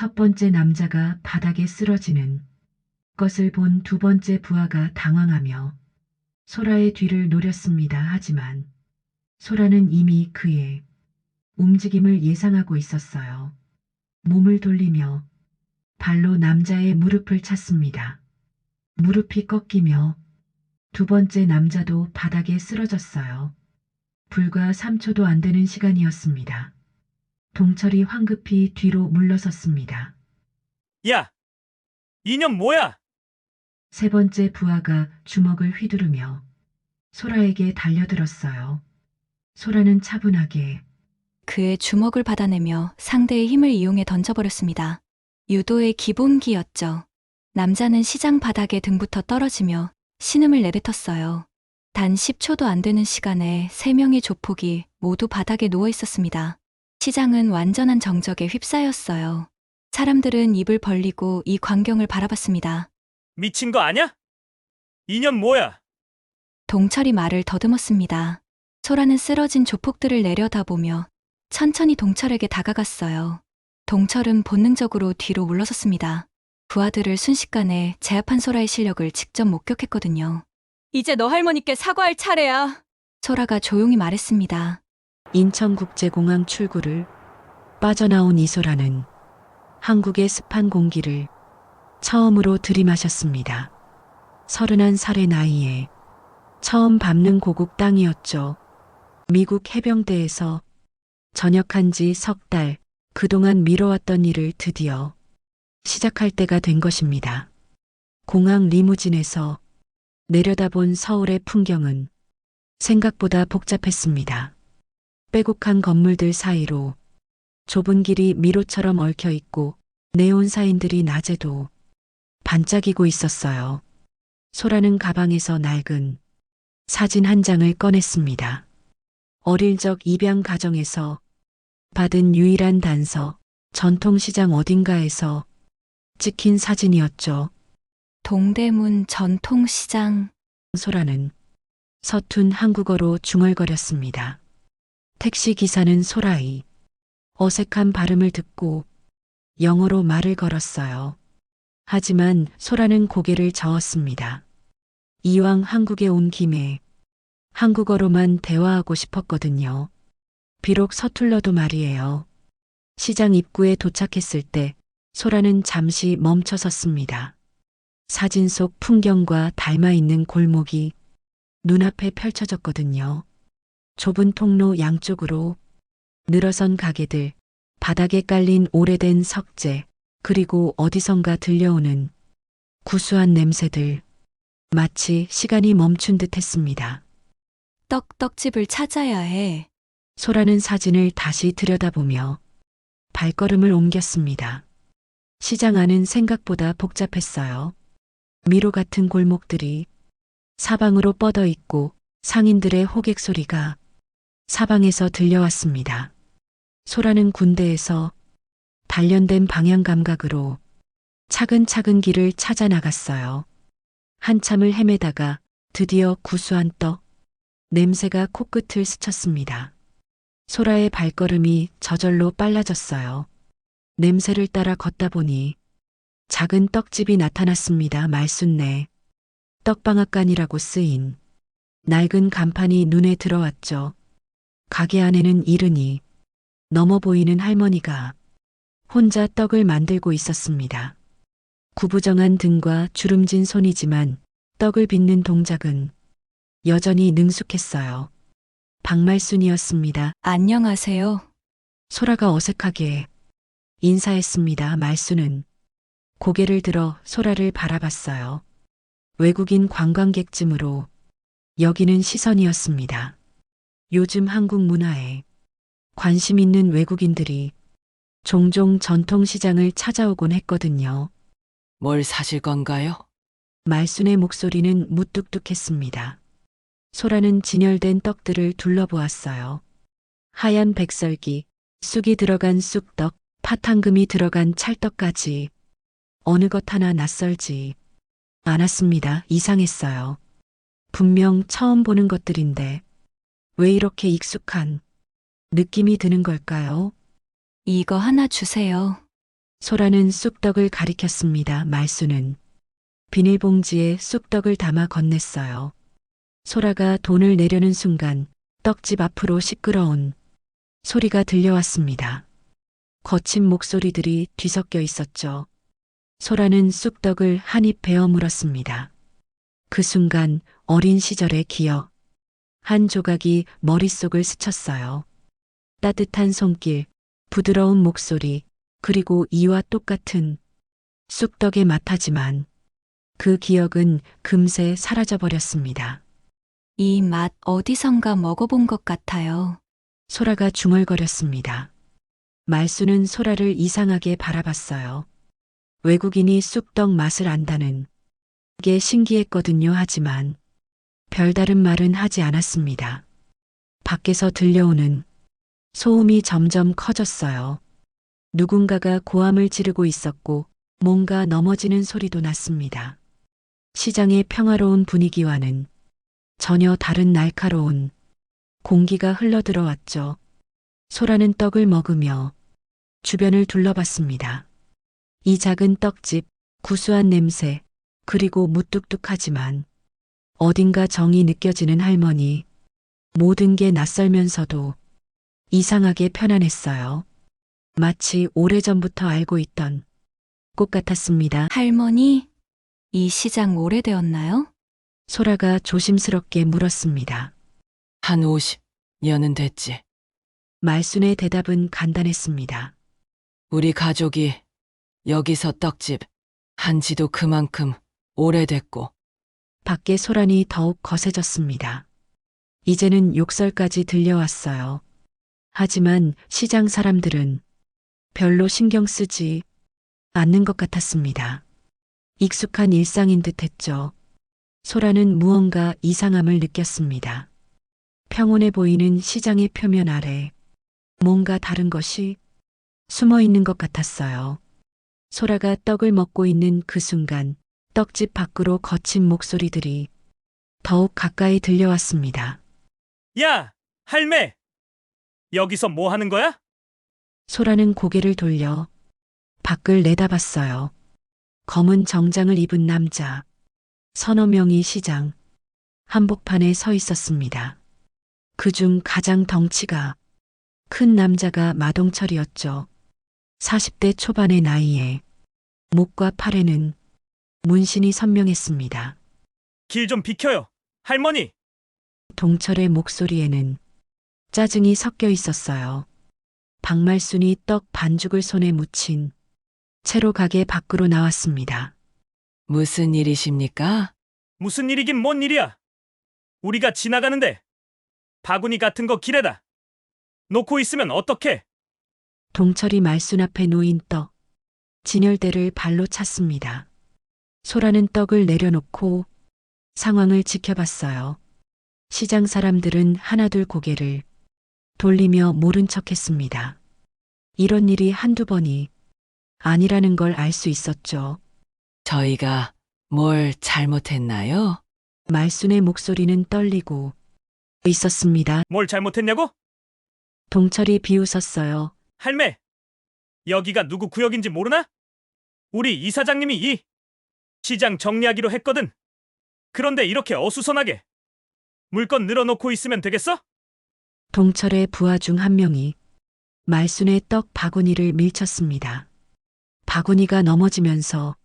첫 번째 남자가 바닥에 쓰러지는 것을 본 두 번째 부하가 당황하며 소라의 뒤를 노렸습니다. 하지만 소라는 이미 그의 움직임을 예상하고 있었어요. 몸을 돌리며 발로 남자의 무릎을 찼습니다. 무릎이 꺾이며 두 번째 남자도 바닥에 쓰러졌어요. 불과 3초도 안 되는 시간이었습니다. 동철이 황급히 뒤로 물러섰습니다. 야! 이년 뭐야? 세 번째 부하가 주먹을 휘두르며 소라에게 달려들었어요. 소라는 차분하게 그의 주먹을 받아내며 상대의 힘을 이용해 던져버렸습니다. 유도의 기본기였죠. 남자는 시장 바닥에 등부터 떨어지며 신음을 내뱉었어요. 단 10초도 안 되는 시간에 3명의 조폭이 모두 바닥에 누워 있었습니다. 시장은 완전한 정적에 휩싸였어요. 사람들은 입을 벌리고 이 광경을 바라봤습니다. 미친 거 아냐? 이년 뭐야? 동철이 말을 더듬었습니다. 소라는 쓰러진 조폭들을 내려다보며 천천히 동철에게 다가갔어요. 동철은 본능적으로 뒤로 물러섰습니다. 부하들을 순식간에 제압한 소라의 실력을 직접 목격했거든요. 이제 너 할머니께 사과할 차례야. 소라가 조용히 말했습니다. 인천국제공항 출구를 빠져나온 이소라는 한국의 습한 공기를 처음으로 들이마셨습니다. 31살의 나이에 처음 밟는 고국 땅이었죠. 미국 해병대에서 전역한 지 석 달, 그동안 미뤄왔던 일을 드디어 시작할 때가 된 것입니다. 공항 리무진에서 내려다본 서울의 풍경은 생각보다 복잡했습니다. 빼곡한 건물들 사이로 좁은 길이 미로처럼 얽혀 있고 네온 사인들이 낮에도 반짝이고 있었어요. 소라는 가방에서 낡은 사진 한 장을 꺼냈습니다. 어릴 적 입양 가정에서 받은 유일한 단서, 전통시장 어딘가에서 찍힌 사진이었죠. 동대문 전통시장. 소라는 서툰 한국어로 중얼거렸습니다. 택시 기사는 소라의 어색한 발음을 듣고 영어로 말을 걸었어요. 하지만 소라는 고개를 저었습니다. 이왕 한국에 온 김에 한국어로만 대화하고 싶었거든요. 비록 서툴러도 말이에요. 시장 입구에 도착했을 때 소라는 잠시 멈춰 섰습니다. 사진 속 풍경과 닮아 있는 골목이 눈앞에 펼쳐졌거든요. 좁은 통로 양쪽으로 늘어선 가게들, 바닥에 깔린 오래된 석재, 그리고 어디선가 들려오는 구수한 냄새들, 마치 시간이 멈춘 듯 했습니다. 떡집을 찾아야 해. 소라는 사진을 다시 들여다보며 발걸음을 옮겼습니다. 시장 안은 생각보다 복잡했어요. 미로 같은 골목들이 사방으로 뻗어 있고 상인들의 호객 소리가 사방에서 들려왔습니다. 소라는 군대에서 단련된 방향 감각으로 차근차근 길을 찾아 나갔어요. 한참을 헤매다가 드디어 구수한 떡, 냄새가 코끝을 스쳤습니다. 소라의 발걸음이 저절로 빨라졌어요. 냄새를 따라 걷다 보니 작은 떡집이 나타났습니다. 말순내 떡방앗간이라고 쓰인 낡은 간판이 눈에 들어왔죠. 가게 안에는 이른이 넘어 보이는 할머니가 혼자 떡을 만들고 있었습니다. 구부정한 등과 주름진 손이지만 떡을 빚는 동작은 여전히 능숙했어요. 박말순이었습니다. 안녕하세요. 소라가 어색하게 인사했습니다. 말순은 고개를 들어 소라를 바라봤어요. 외국인 관광객쯤으로 여기는 시선이었습니다. 요즘 한국 문화에 관심 있는 외국인들이 종종 전통시장을 찾아오곤 했거든요. 뭘 사실 건가요? 말순의 목소리는 무뚝뚝했습니다. 소라는 진열된 떡들을 둘러보았어요. 하얀 백설기, 쑥이 들어간 쑥떡, 팥황금이 들어간 찰떡까지 어느 것 하나 낯설지 않았습니다. 이상했어요. 분명 처음 보는 것들인데 왜 이렇게 익숙한 느낌이 드는 걸까요? 이거 하나 주세요. 소라는 쑥떡을 가리켰습니다. 말수는 비닐봉지에 쑥떡을 담아 건넸어요. 소라가 돈을 내려는 순간 떡집 앞으로 시끄러운 소리가 들려왔습니다. 거친 목소리들이 뒤섞여 있었죠. 소라는 쑥떡을 한 입 베어 물었습니다. 그 순간 어린 시절의 기억, 한 조각이 머릿속을 스쳤어요. 따뜻한 손길, 부드러운 목소리, 그리고 이와 똑같은 쑥떡의 맛하지만 그 기억은 금세 사라져버렸습니다. 이 맛 어디선가 먹어본 것 같아요. 소라가 중얼거렸습니다. 말수는 소라를 이상하게 바라봤어요. 외국인이 쑥떡 맛을 안다는 게 신기했거든요. 하지만 별다른 말은 하지 않았습니다. 밖에서 들려오는 소음이 점점 커졌어요. 누군가가 고함을 지르고 있었고 뭔가 넘어지는 소리도 났습니다. 시장의 평화로운 분위기와는 전혀 다른 날카로운 공기가 흘러들어왔죠. 소라는 떡을 먹으며 주변을 둘러봤습니다. 이 작은 떡집, 구수한 냄새, 그리고 무뚝뚝하지만 어딘가 정이 느껴지는 할머니, 모든 게 낯설면서도 이상하게 편안했어요. 마치 오래전부터 알고 있던 꽃 같았습니다. 할머니, 이 시장 오래되었나요? 소라가 조심스럽게 물었습니다. 한 50년은 됐지. 말순의 대답은 간단했습니다. 우리 가족이 여기서 떡집 한 지도 그만큼 오래됐고. 밖에 소란이 더욱 거세졌습니다. 이제는 욕설까지 들려왔어요. 하지만 시장 사람들은 별로 신경 쓰지 않는 것 같았습니다. 익숙한 일상인 듯 했죠. 소라는 무언가 이상함을 느꼈습니다. 평온해 보이는 시장의 표면 아래 뭔가 다른 것이 숨어 있는 것 같았어요. 소라가 떡을 먹고 있는 그 순간 떡집 밖으로 거친 목소리들이 더욱 가까이 들려왔습니다. 야, 할매! 여기서 뭐 하는 거야? 소라는 고개를 돌려 밖을 내다봤어요. 검은 정장을 입은 남자, 서너 명이 시장 한복판에 서 있었습니다. 그중 가장 덩치가 큰 남자가 마동철이었죠. 40대 초반의 나이에 목과 팔에는 문신이 선명했습니다. 길 좀 비켜요, 할머니! 동철의 목소리에는 짜증이 섞여 있었어요. 박말순이 떡 반죽을 손에 묻힌 채로 가게 밖으로 나왔습니다. 무슨 일이십니까? 무슨 일이긴 뭔 일이야? 우리가 지나가는데 바구니 같은 거 길에다 놓고 있으면 어떡해? 동철이 말순 앞에 놓인 떡, 진열대를 발로 찼습니다. 소라는 떡을 내려놓고 상황을 지켜봤어요. 시장 사람들은 하나둘 고개를 돌리며 모른 척했습니다. 이런 일이 한두 번이 아니라는 걸 알 수 있었죠. 저희가 뭘 잘못했나요? 말순의 목소리는 떨리고 있었습니다. 뭘 잘못했냐고? 동철이 비웃었어요. 할매! 여기가 누구 구역인지 모르나? 우리 이사장님이 이 시장 정리하기로 했거든. 그런데 이렇게 어수선하게 물건 늘어놓고 있으면 되겠어? 동철의 부하 중 한 명이 말순의 떡 바구니를 밀쳤습니다. 바구니가 넘어지면서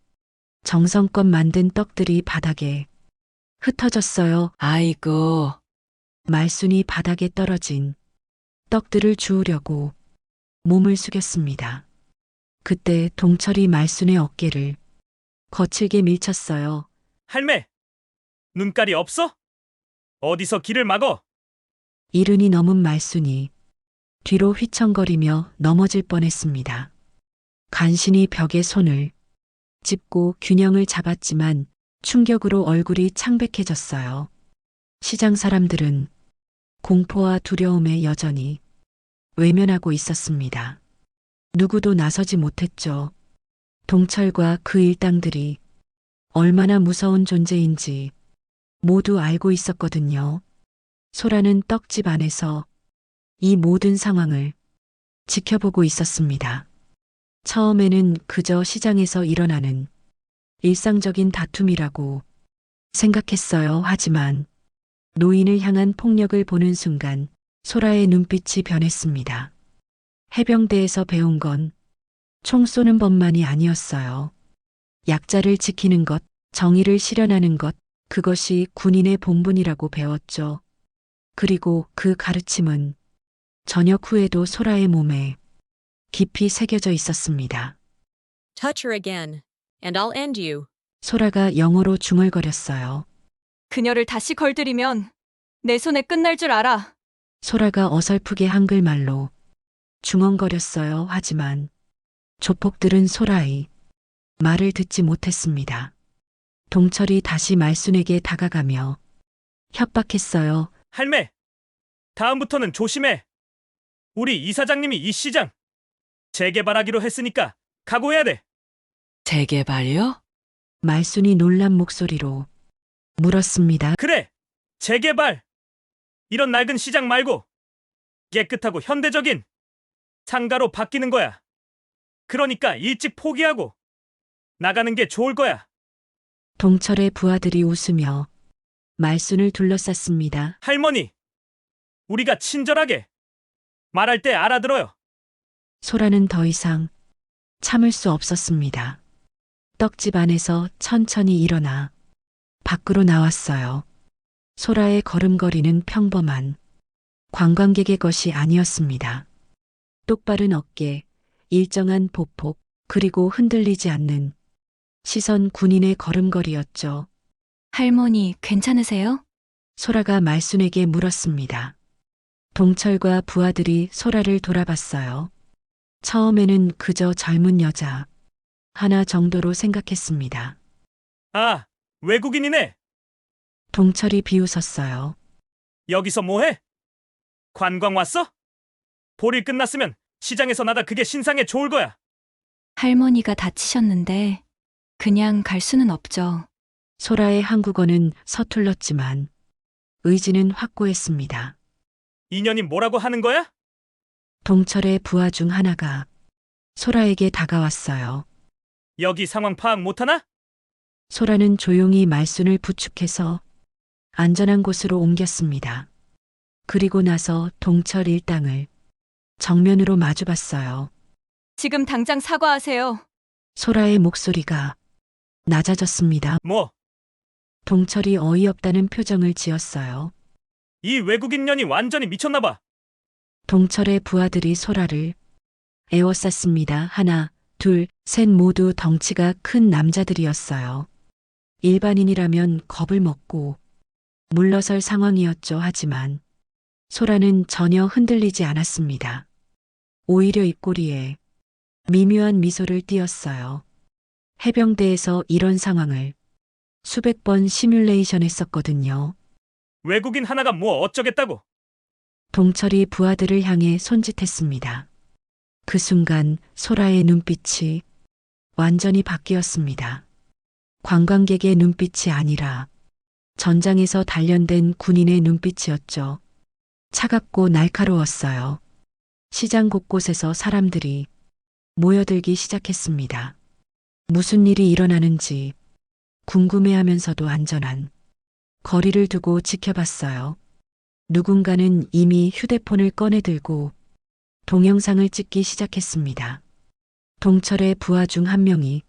정성껏 만든 떡들이 바닥에 흩어졌어요. 아이고, 말순이 바닥에 떨어진 떡들을 주우려고 몸을 숙였습니다. 그때 동철이 말순의 어깨를 거칠게 밀쳤어요. 할매! 눈깔이 없어? 어디서 길을 막어? 이른이 넘은 말순이 뒤로 휘청거리며 넘어질 뻔했습니다. 간신히 벽에 손을 짚고 균형을 잡았지만 충격으로 얼굴이 창백해졌어요. 시장 사람들은 공포와 두려움에 여전히 외면하고 있었습니다. 누구도 나서지 못했죠. 동철과 그 일당들이 얼마나 무서운 존재인지 모두 알고 있었거든요. 소라는 떡집 안에서 이 모든 상황을 지켜보고 있었습니다. 처음에는 그저 시장에서 일어나는 일상적인 다툼이라고 생각했어요. 하지만 노인을 향한 폭력을 보는 순간 소라의 눈빛이 변했습니다. 해병대에서 배운 건 총 쏘는 법만이 아니었어요. 약자를 지키는 것, 정의를 실현하는 것, 그것이 군인의 본분이라고 배웠죠. 그리고 그 가르침은 저녁 후에도 소라의 몸에 깊이 새겨져 있었습니다. Touch her again, and I'll end you. 소라가 영어로 중얼거렸어요. 그녀를 다시 걸들이면 내 손에 끝날 줄 알아. 소라가 어설프게 한글말로 중얼거렸어요. 하지만 조폭들은 소라의 말을 듣지 못했습니다. 동철이 다시 말순에게 다가가며 협박했어요. 할매, 다음부터는 조심해. 우리 이사장님이 이 시장 재개발하기로 했으니까 각오해야 돼. 재개발요? 말순이 놀란 목소리로 물었습니다. 그래, 재개발. 이런 낡은 시장 말고 깨끗하고 현대적인 상가로 바뀌는 거야. 그러니까 일찍 포기하고 나가는 게 좋을 거야. 동철의 부하들이 웃으며 말순을 둘러쌌습니다. 할머니, 우리가 친절하게 말할 때 알아들어요. 소라는 더 이상 참을 수 없었습니다. 떡집 안에서 천천히 일어나 밖으로 나왔어요. 소라의 걸음걸이는 평범한 관광객의 것이 아니었습니다. 똑바른 어깨, 일정한 보폭, 그리고 흔들리지 않는 시선 군인의 걸음걸이였죠. 할머니, 괜찮으세요? 소라가 말순에게 물었습니다. 동철과 부하들이 소라를 돌아봤어요. 처음에는 그저 젊은 여자 하나 정도로 생각했습니다. 아, 외국인이네. 동철이 비웃었어요. 여기서 뭐해? 관광 왔어? 볼일 끝났으면 시장에서 나가 그게 신상에 좋을 거야. 할머니가 다치셨는데 그냥 갈 수는 없죠. 소라의 한국어는 서툴렀지만 의지는 확고했습니다. 인연이 뭐라고 하는 거야? 동철의 부하 중 하나가 소라에게 다가왔어요. 여기 상황 파악 못하나? 소라는 조용히 말순을 부축해서 안전한 곳으로 옮겼습니다. 그리고 나서 동철 일당을 정면으로 마주봤어요. 지금 당장 사과하세요. 소라의 목소리가 낮아졌습니다. 뭐, 동철이 어이없다는 표정을 지었어요. 이 외국인 년이 완전히 미쳤나 봐. 동철의 부하들이 소라를 에워쌌습니다. 하나, 둘, 셋 모두 덩치가 큰 남자들이었어요. 일반인이라면 겁을 먹고 물러설 상황이었죠. 하지만 소라는 전혀 흔들리지 않았습니다. 오히려 입꼬리에 미묘한 미소를 띄었어요. 해병대에서 이런 상황을 수백 번 시뮬레이션 했었거든요. 외국인 하나가 뭐 어쩌겠다고. 동철이 부하들을 향해 손짓했습니다. 그 순간 소라의 눈빛이 완전히 바뀌었습니다. 관광객의 눈빛이 아니라 전장에서 단련된 군인의 눈빛이었죠. 차갑고 날카로웠어요. 시장 곳곳에서 사람들이 모여들기 시작했습니다. 무슨 일이 일어나는지 궁금해하면서도 안전한 거리를 두고 지켜봤어요. 누군가는 이미 휴대폰을 꺼내들고 동영상을 찍기 시작했습니다. 동철의 부하 중 한 명이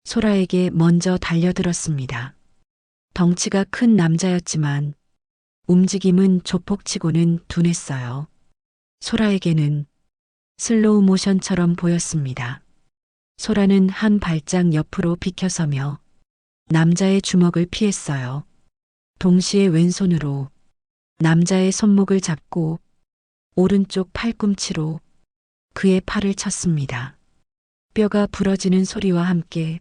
소라에게 먼저 달려들었습니다. 덩치가 큰 남자였지만 움직임은 조폭치고는 둔했어요. 소라에게는 슬로우 모션처럼 보였습니다. 소라는 한 발짝 옆으로 비켜서며 남자의 주먹을 피했어요. 동시에 왼손으로 남자의 손목을 잡고 오른쪽 팔꿈치로 그의 팔을 쳤습니다. 뼈가 부러지는 소리와 함께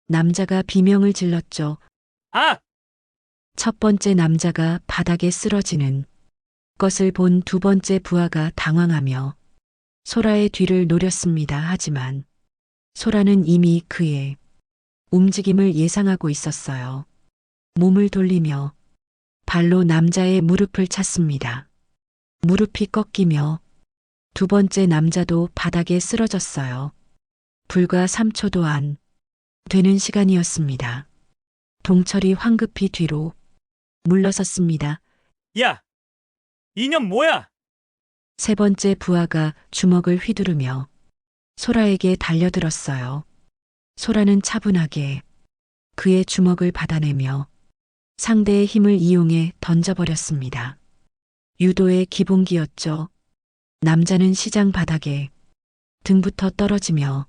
남자가 비명을 질렀죠. 아! 첫 번째 남자가 바닥에 쓰러지는 것을 본 두 번째 부하가 당황하며 소라의 뒤를 노렸습니다. 하지만 소라는 이미 그의 움직임을 예상하고 있었어요. 몸을 돌리며 발로 남자의 무릎을 찼습니다. 무릎이 꺾이며 두 번째 남자도 바닥에 쓰러졌어요. 불과 3초도 안 되는 시간이었습니다. 동철이 황급히 뒤로 물러섰습니다. 야! 이년 뭐야? 세 번째 부하가 주먹을 휘두르며 소라에게 달려들었어요. 소라는 차분하게 그의 주먹을 받아내며 상대의 힘을 이용해 던져버렸습니다. 유도의 기본기였죠. 남자는 시장 바닥에 등부터 떨어지며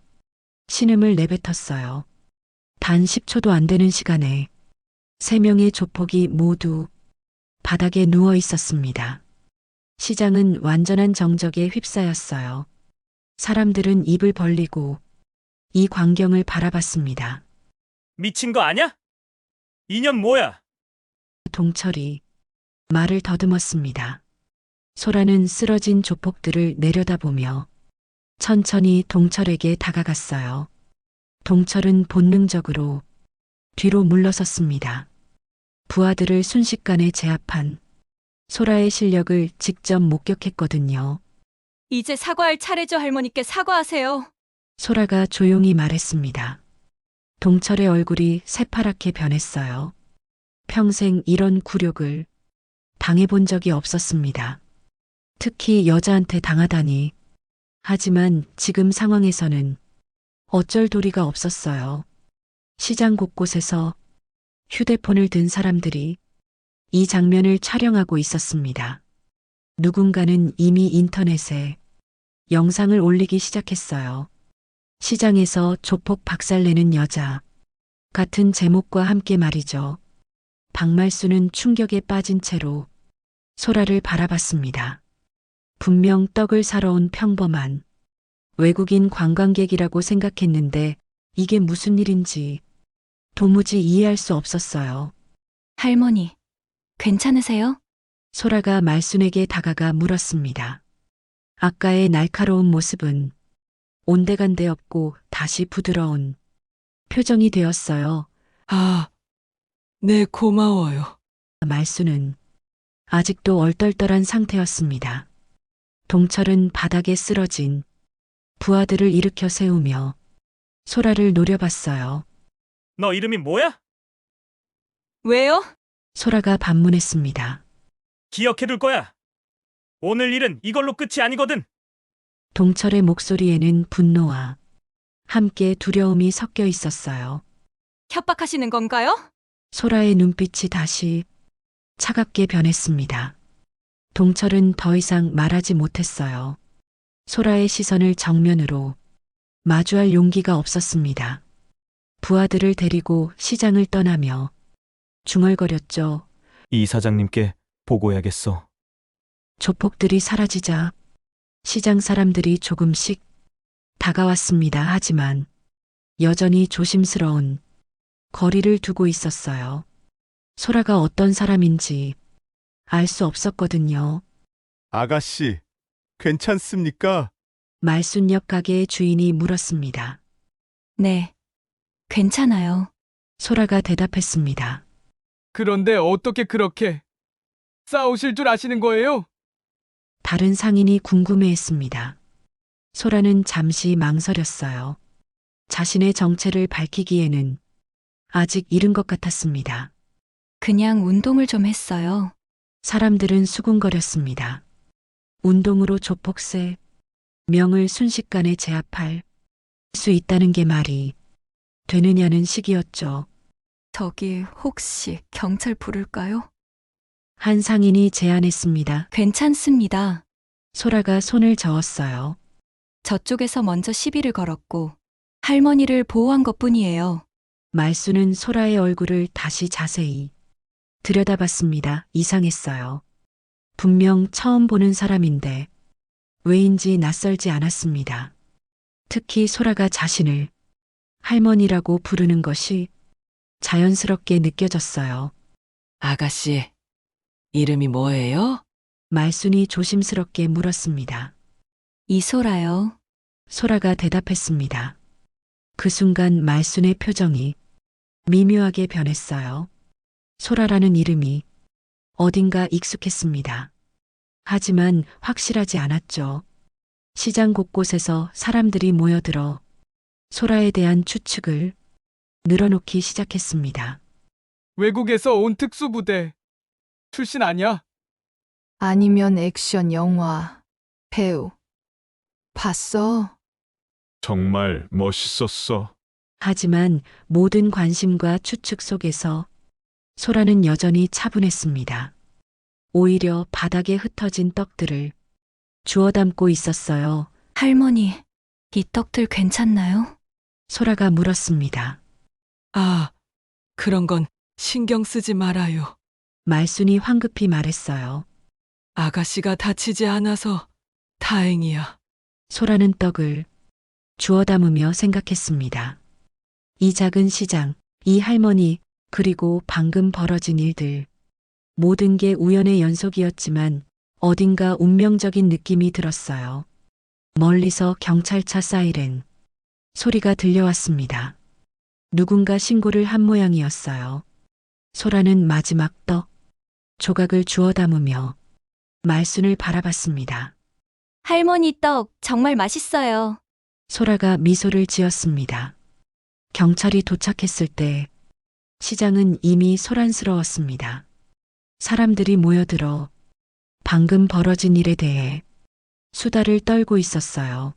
신음을 내뱉었어요. 단 10초도 안 되는 시간에 세 명의 조폭이 모두 바닥에 누워 있었습니다. 시장은 완전한 정적에 휩싸였어요. 사람들은 입을 벌리고 이 광경을 바라봤습니다. 미친 거 아냐? 이년 뭐야? 동철이 말을 더듬었습니다. 소라는 쓰러진 조폭들을 내려다보며 천천히 동철에게 다가갔어요. 동철은 본능적으로 뒤로 물러섰습니다. 부하들을 순식간에 제압한 소라의 실력을 직접 목격했거든요. 이제 사과할 차례죠, 할머니께 사과하세요. 소라가 조용히 말했습니다. 동철의 얼굴이 새파랗게 변했어요. 평생 이런 굴욕을 당해본 적이 없었습니다. 특히 여자한테 당하다니. 하지만 지금 상황에서는 어쩔 도리가 없었어요. 시장 곳곳에서 휴대폰을 든 사람들이 이 장면을 촬영하고 있었습니다. 누군가는 이미 인터넷에 영상을 올리기 시작했어요. 시장에서 조폭 박살내는 여자 같은 제목과 함께 말이죠. 박말수는 충격에 빠진 채로 소라를 바라봤습니다. 분명 떡을 사러 온 평범한 외국인 관광객이라고 생각했는데 이게 무슨 일인지 도무지 이해할 수 없었어요. 할머니, 괜찮으세요? 소라가 말순에게 다가가 물었습니다. 아까의 날카로운 모습은 온데간데 없고 다시 부드러운 표정이 되었어요. 아, 네, 고마워요. 말순은 아직도 얼떨떨한 상태였습니다. 동철은 바닥에 쓰러진 부하들을 일으켜 세우며 소라를 노려봤어요. 너 이름이 뭐야? 왜요? 소라가 반문했습니다. 기억해둘 거야. 오늘 일은 이걸로 끝이 아니거든. 동철의 목소리에는 분노와 함께 두려움이 섞여 있었어요. 협박하시는 건가요? 소라의 눈빛이 다시 차갑게 변했습니다. 동철은 더 이상 말하지 못했어요. 소라의 시선을 정면으로 마주할 용기가 없었습니다. 부하들을 데리고 시장을 떠나며 중얼거렸죠. 이 사장님께 보고해야겠어. 조폭들이 사라지자 시장 사람들이 조금씩 다가왔습니다. 하지만 여전히 조심스러운 거리를 두고 있었어요. 소라가 어떤 사람인지 알 수 없었거든요. 아가씨, 괜찮습니까? 말순역 가게의 주인이 물었습니다. 네, 괜찮아요. 소라가 대답했습니다. 그런데 어떻게 그렇게 싸우실 줄 아시는 거예요? 다른 상인이 궁금해했습니다. 소라는 잠시 망설였어요. 자신의 정체를 밝히기에는 아직 이른 것 같았습니다. 그냥 운동을 좀 했어요. 사람들은 수군거렸습니다. 운동으로 조폭세 명을 순식간에 제압할 수 있다는 게 말이 되느냐는 식이었죠. 저기 혹시 경찰 부를까요? 한 상인이 제안했습니다. 괜찮습니다. 소라가 손을 저었어요. 저쪽에서 먼저 시비를 걸었고 할머니를 보호한 것뿐이에요. 말수는 소라의 얼굴을 다시 자세히 들여다봤습니다. 이상했어요. 분명 처음 보는 사람인데 왜인지 낯설지 않았습니다. 특히 소라가 자신을 할머니라고 부르는 것이 자연스럽게 느껴졌어요. 아가씨, 이름이 뭐예요? 말순이 조심스럽게 물었습니다. 이소라요. 소라가 대답했습니다. 그 순간 말순의 표정이 미묘하게 변했어요. 소라라는 이름이 어딘가 익숙했습니다. 하지만 확실하지 않았죠. 시장 곳곳에서 사람들이 모여들어 소라에 대한 추측을 늘어놓기 시작했습니다. 외국에서 온 특수부대 출신 아니야? 아니면 액션 영화 배우. 봤어? 정말 멋있었어. 하지만 모든 관심과 추측 속에서 소라는 여전히 차분했습니다. 오히려 바닥에 흩어진 떡들을 주워 담고 있었어요. 할머니, 이 떡들 괜찮나요? 소라가 물었습니다. 아, 그런 건 신경 쓰지 말아요. 말순이 황급히 말했어요. 아가씨가 다치지 않아서 다행이야. 소라는 떡을 주워 담으며 생각했습니다. 이 작은 시장, 이 할머니, 그리고 방금 벌어진 일들. 모든 게 우연의 연속이었지만 어딘가 운명적인 느낌이 들었어요. 멀리서 경찰차 사이렌 소리가 들려왔습니다. 누군가 신고를 한 모양이었어요. 소라는 마지막 떡 조각을 주워 담으며 말순을 바라봤습니다. 할머니 떡 정말 맛있어요. 소라가 미소를 지었습니다. 경찰이 도착했을 때 시장은 이미 소란스러웠습니다. 사람들이 모여들어 방금 벌어진 일에 대해 수다를 떨고 있었어요.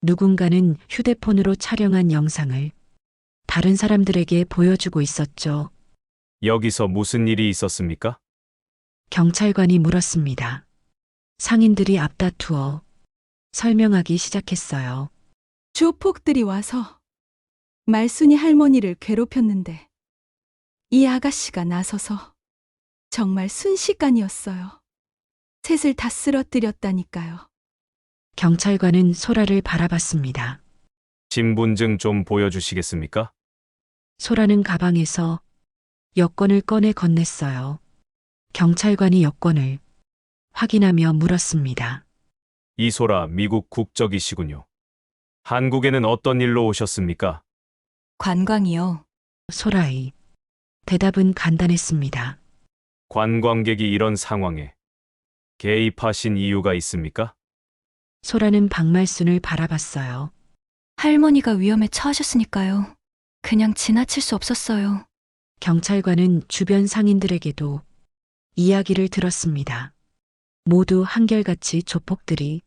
누군가는 휴대폰으로 촬영한 영상을 다른 사람들에게 보여주고 있었죠. 여기서 무슨 일이 있었습니까? 경찰관이 물었습니다. 상인들이 앞다투어 설명하기 시작했어요. 조폭들이 와서 말순이 할머니를 괴롭혔는데 이 아가씨가 나서서 정말 순식간이었어요. 셋을 다 쓰러뜨렸다니까요. 경찰관은 소라를 바라봤습니다. 신분증 좀 보여주시겠습니까? 소라는 가방에서 여권을 꺼내 건넸어요. 경찰관이 여권을 확인하며 물었습니다. 이소라 미국 국적이시군요. 한국에는 어떤 일로 오셨습니까? 관광이요. 소라의 대답은 간단했습니다. 관광객이 이런 상황에 개입하신 이유가 있습니까? 소라는 박말순을 바라봤어요. 할머니가 위험에 처하셨으니까요. 그냥 지나칠 수 없었어요. 경찰관은 주변 상인들에게도 이야기를 들었습니다. 모두 한결같이 조폭들이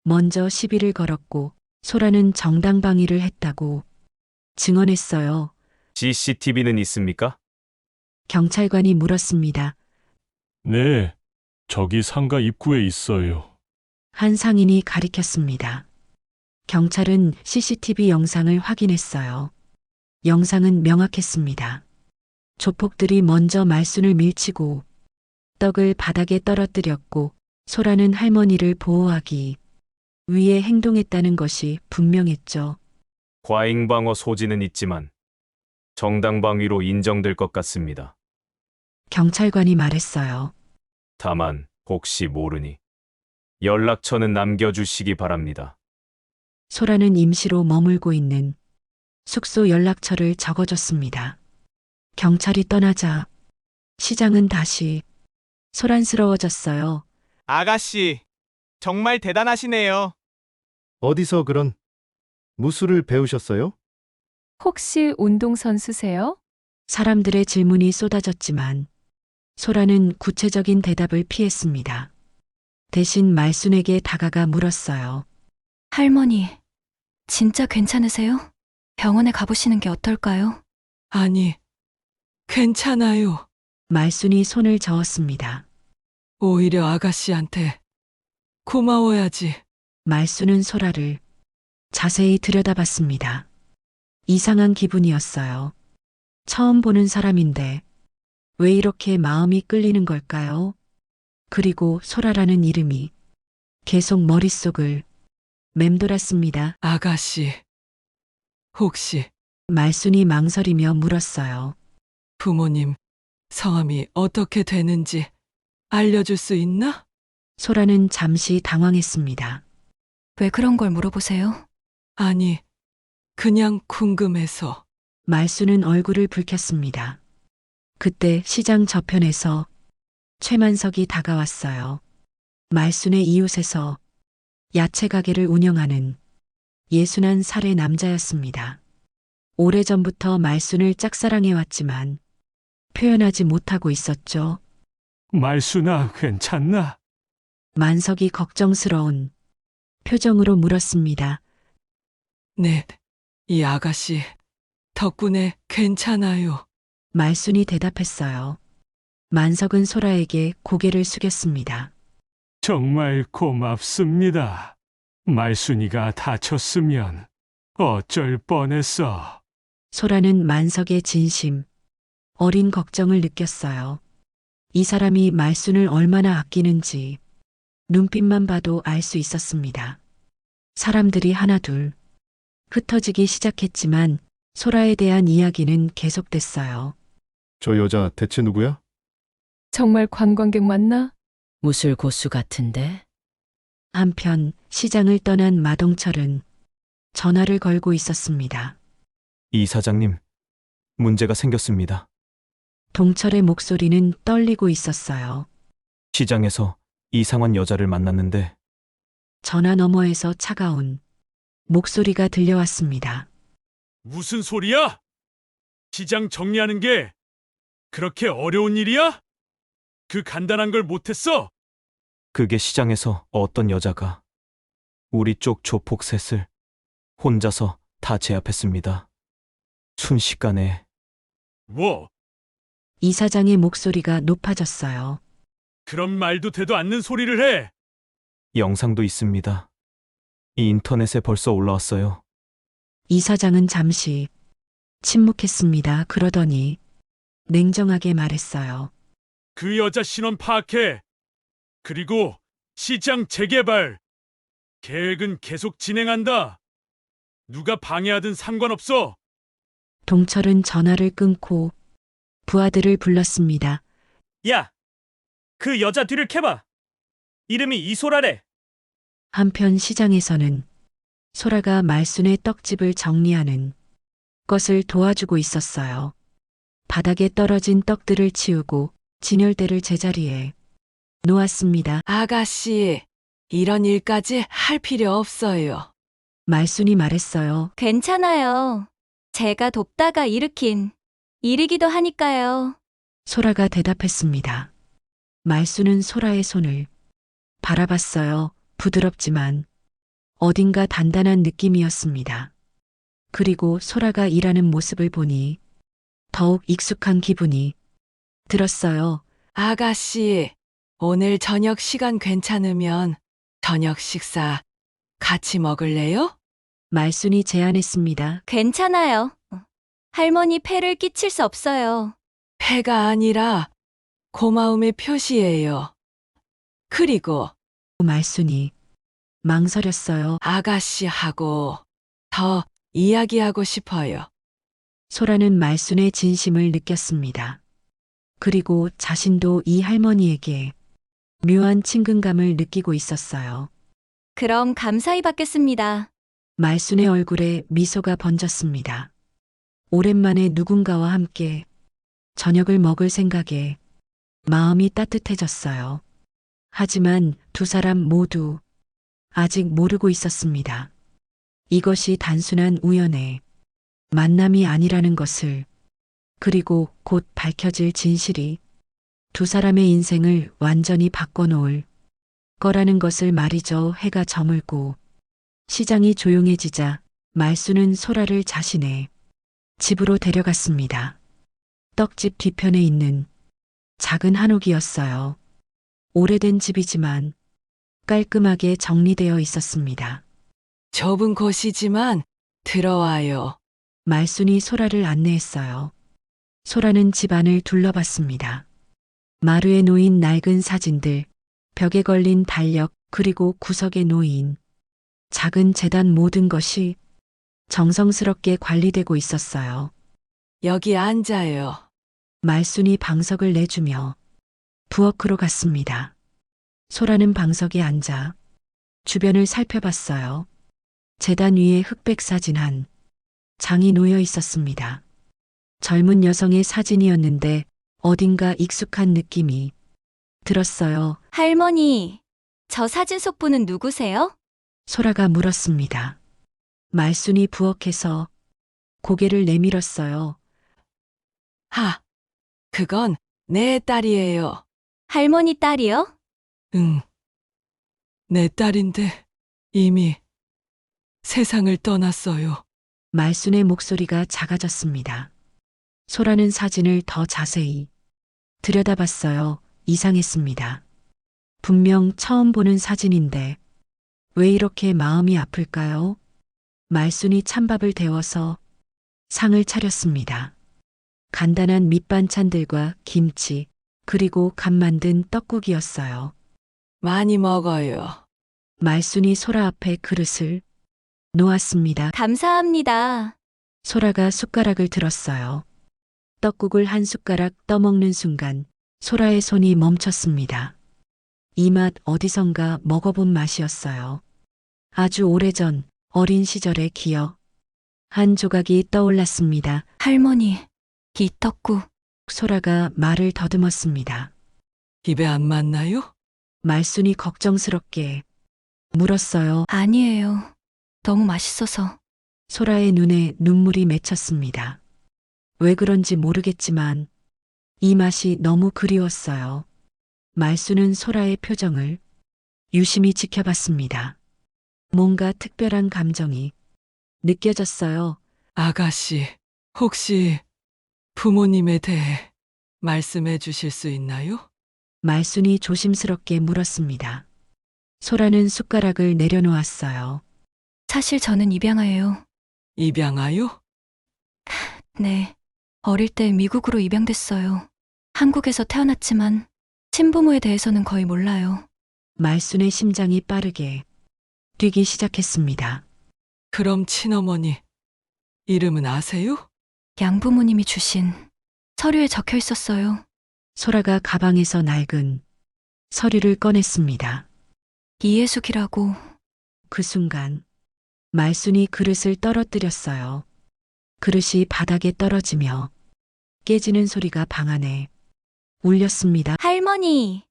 먼저 시비를 걸었고 소라는 정당방위를 했다고 증언했어요. CCTV는 있습니까? 경찰관이 물었습니다. 네, 저기 상가 입구에 있어요. 한 상인이 가리켰습니다. 경찰은 CCTV 영상을 확인했어요. 영상은 명확했습니다. 조폭들이 먼저 말순을 밀치고 떡을 바닥에 떨어뜨렸고 소라는 할머니를 보호하기 위해 행동했다는 것이 분명했죠. 과잉방어 소지는 있지만 정당방위로 인정될 것 같습니다. 경찰관이 말했어요. 다만 혹시 모르니 연락처는 남겨주시기 바랍니다. 소라는 임시로 머물고 있는 숙소 연락처를 적어줬습니다. 경찰이 떠나자 시장은 다시 소란스러워졌어요. 아가씨, 정말 대단하시네요. 어디서 그런 무술을 배우셨어요? 혹시 운동선수세요? 사람들의 질문이 쏟아졌지만 소라는 구체적인 대답을 피했습니다. 대신 말순에게 다가가 물었어요. 할머니, 진짜 괜찮으세요? 병원에 가보시는 게 어떨까요? 아니, 괜찮아요. 말순이 손을 저었습니다. 오히려 아가씨한테 고마워야지. 말순은 소라를 자세히 들여다봤습니다. 이상한 기분이었어요. 처음 보는 사람인데 왜 이렇게 마음이 끌리는 걸까요? 그리고 소라라는 이름이 계속 머릿속을 맴돌았습니다. 아가씨, 혹시 말순이 망설이며 물었어요. 부모님 성함이 어떻게 되는지 알려줄 수 있나? 소라는 잠시 당황했습니다. 왜 그런 걸 물어보세요? 아니, 그냥 궁금해서. 말순은 얼굴을 붉혔습니다. 그때 시장 저편에서 최만석이 다가왔어요. 말순의 이웃에서 야채 가게를 운영하는 61살의 남자였습니다. 오래전부터 말순을 짝사랑해왔지만 표현하지 못하고 있었죠. 말순아, 괜찮나? 만석이 걱정스러운 표정으로 물었습니다. 네, 이 아가씨 덕분에 괜찮아요. 말순이 대답했어요. 만석은 소라에게 고개를 숙였습니다. 정말 고맙습니다. 말순이가 다쳤으면 어쩔 뻔했어. 소라는 만석의 진심, 어린 걱정을 느꼈어요. 이 사람이 말순을 얼마나 아끼는지 눈빛만 봐도 알 수 있었습니다. 사람들이 하나둘 흩어지기 시작했지만 소라에 대한 이야기는 계속됐어요. 저 여자 대체 누구야? 정말 관광객 맞나? 무술 고수 같은데? 한편 시장을 떠난 마동철은 전화를 걸고 있었습니다. 이 사장님, 문제가 생겼습니다. 동철의 목소리는 떨리고 있었어요. 시장에서 이상한 여자를 만났는데 전화 너머에서 차가운 목소리가 들려왔습니다. 무슨 소리야? 시장 정리하는 게 그렇게 어려운 일이야? 그 간단한 걸 못했어? 그게 시장에서 어떤 여자가 우리 쪽 조폭 셋을 혼자서 다 제압했습니다. 순식간에. 뭐? 이 사장의 목소리가 높아졌어요. 그런 말도 되도 않는 소리를 해. 영상도 있습니다. 이 인터넷에 벌써 올라왔어요. 이 사장은 잠시 침묵했습니다. 그러더니 냉정하게 말했어요. 그 여자 신원 파악해. 그리고 시장 재개발 계획은 계속 진행한다. 누가 방해하든 상관없어. 동철은 전화를 끊고 부하들을 불렀습니다. 야! 그 여자 뒤를 캐봐! 이름이 이소라래! 한편 시장에서는 소라가 말순의 떡집을 정리하는 것을 도와주고 있었어요. 바닥에 떨어진 떡들을 치우고 진열대를 제자리에 놓았습니다. 아가씨, 이런 일까지 할 필요 없어요. 말순이 말했어요. 괜찮아요. 제가 돕다가 일으킨 일이기도 하니까요. 소라가 대답했습니다. 말순은 소라의 손을 바라봤어요. 부드럽지만 어딘가 단단한 느낌이었습니다. 그리고 소라가 일하는 모습을 보니 더욱 익숙한 기분이 들었어요. 아가씨, 오늘 저녁 시간 괜찮으면 저녁 식사 같이 먹을래요? 말순이 제안했습니다. 괜찮아요. 할머니 폐를 끼칠 수 없어요. 패가 아니라 고마움의 표시예요. 그리고 말순이 망설였어요. 아가씨하고 더 이야기하고 싶어요. 소라는 말순의 진심을 느꼈습니다. 그리고 자신도 이 할머니에게 묘한 친근감을 느끼고 있었어요. 그럼 감사히 받겠습니다. 말순의 얼굴에 미소가 번졌습니다. 오랜만에 누군가와 함께 저녁을 먹을 생각에 마음이 따뜻해졌어요. 하지만 두 사람 모두 아직 모르고 있었습니다. 이것이 단순한 우연의 만남이 아니라는 것을, 그리고 곧 밝혀질 진실이 두 사람의 인생을 완전히 바꿔놓을 거라는 것을 말이죠. 해가 저물고 시장이 조용해지자 말순은 소라를 자신의 집으로 데려갔습니다. 떡집 뒤편에 있는 작은 한옥이었어요. 오래된 집이지만 깔끔하게 정리되어 있었습니다. 좁은 곳이지만 들어와요. 말순이 소라를 안내했어요. 소라는 집 안을 둘러봤습니다. 마루에 놓인 낡은 사진들, 벽에 걸린 달력, 그리고 구석에 놓인 작은 재단, 모든 것이 정성스럽게 관리되고 있었어요. 여기 앉아요. 말순이 방석을 내주며 부엌으로 갔습니다. 소라는 방석에 앉아 주변을 살펴봤어요. 재단 위에 흑백 사진 한 장이 놓여 있었습니다. 젊은 여성의 사진이었는데 어딘가 익숙한 느낌이 들었어요. 할머니, 저 사진 속 분은 누구세요? 소라가 물었습니다. 말순이 부엌에서 고개를 내밀었어요. 그건 내 딸이에요. 할머니 딸이요? 응. 내 딸인데 이미 세상을 떠났어요. 말순의 목소리가 작아졌습니다. 소라는 사진을 더 자세히 들여다봤어요. 이상했습니다. 분명 처음 보는 사진인데 왜 이렇게 마음이 아플까요? 말순이 찬밥을 데워서 상을 차렸습니다. 간단한 밑반찬들과 김치, 그리고 간 만든 떡국이었어요. 많이 먹어요. 말순이 소라 앞에 그릇을 놓았습니다. 감사합니다. 소라가 숟가락을 들었어요. 떡국을 한 숟가락 떠먹는 순간 소라의 손이 멈췄습니다. 이 맛 어디선가 먹어본 맛이었어요. 아주 오래전 어린 시절의 기억. 한 조각이 떠올랐습니다. 할머니, 이 떡국. 소라가 말을 더듬었습니다. 입에 안 맞나요? 말순이 걱정스럽게 물었어요. 아니에요. 너무 맛있어서. 소라의 눈에 눈물이 맺혔습니다. 왜 그런지 모르겠지만 이 맛이 너무 그리웠어요. 말순은 소라의 표정을 유심히 지켜봤습니다. 뭔가 특별한 감정이 느껴졌어요. 아가씨, 혹시 부모님에 대해 말씀해 주실 수 있나요? 말순이 조심스럽게 물었습니다. 소라는 숟가락을 내려놓았어요. 사실 저는 입양아예요. 입양하요? 네. 어릴 때 미국으로 입양됐어요. 한국에서 태어났지만 친부모에 대해서는 거의 몰라요. 말순의 심장이 빠르게 뛰기 시작했습니다. 그럼 친어머니 이름은 아세요? 양부모님이 주신 서류에 적혀 있었어요. 소라가 가방에서 낡은 서류를 꺼냈습니다. 이예숙이라고. 그 순간 말순이 그릇을 떨어뜨렸어요. 그릇이 바닥에 떨어지며 깨지는 소리가 방 안에 울렸습니다. 할머니!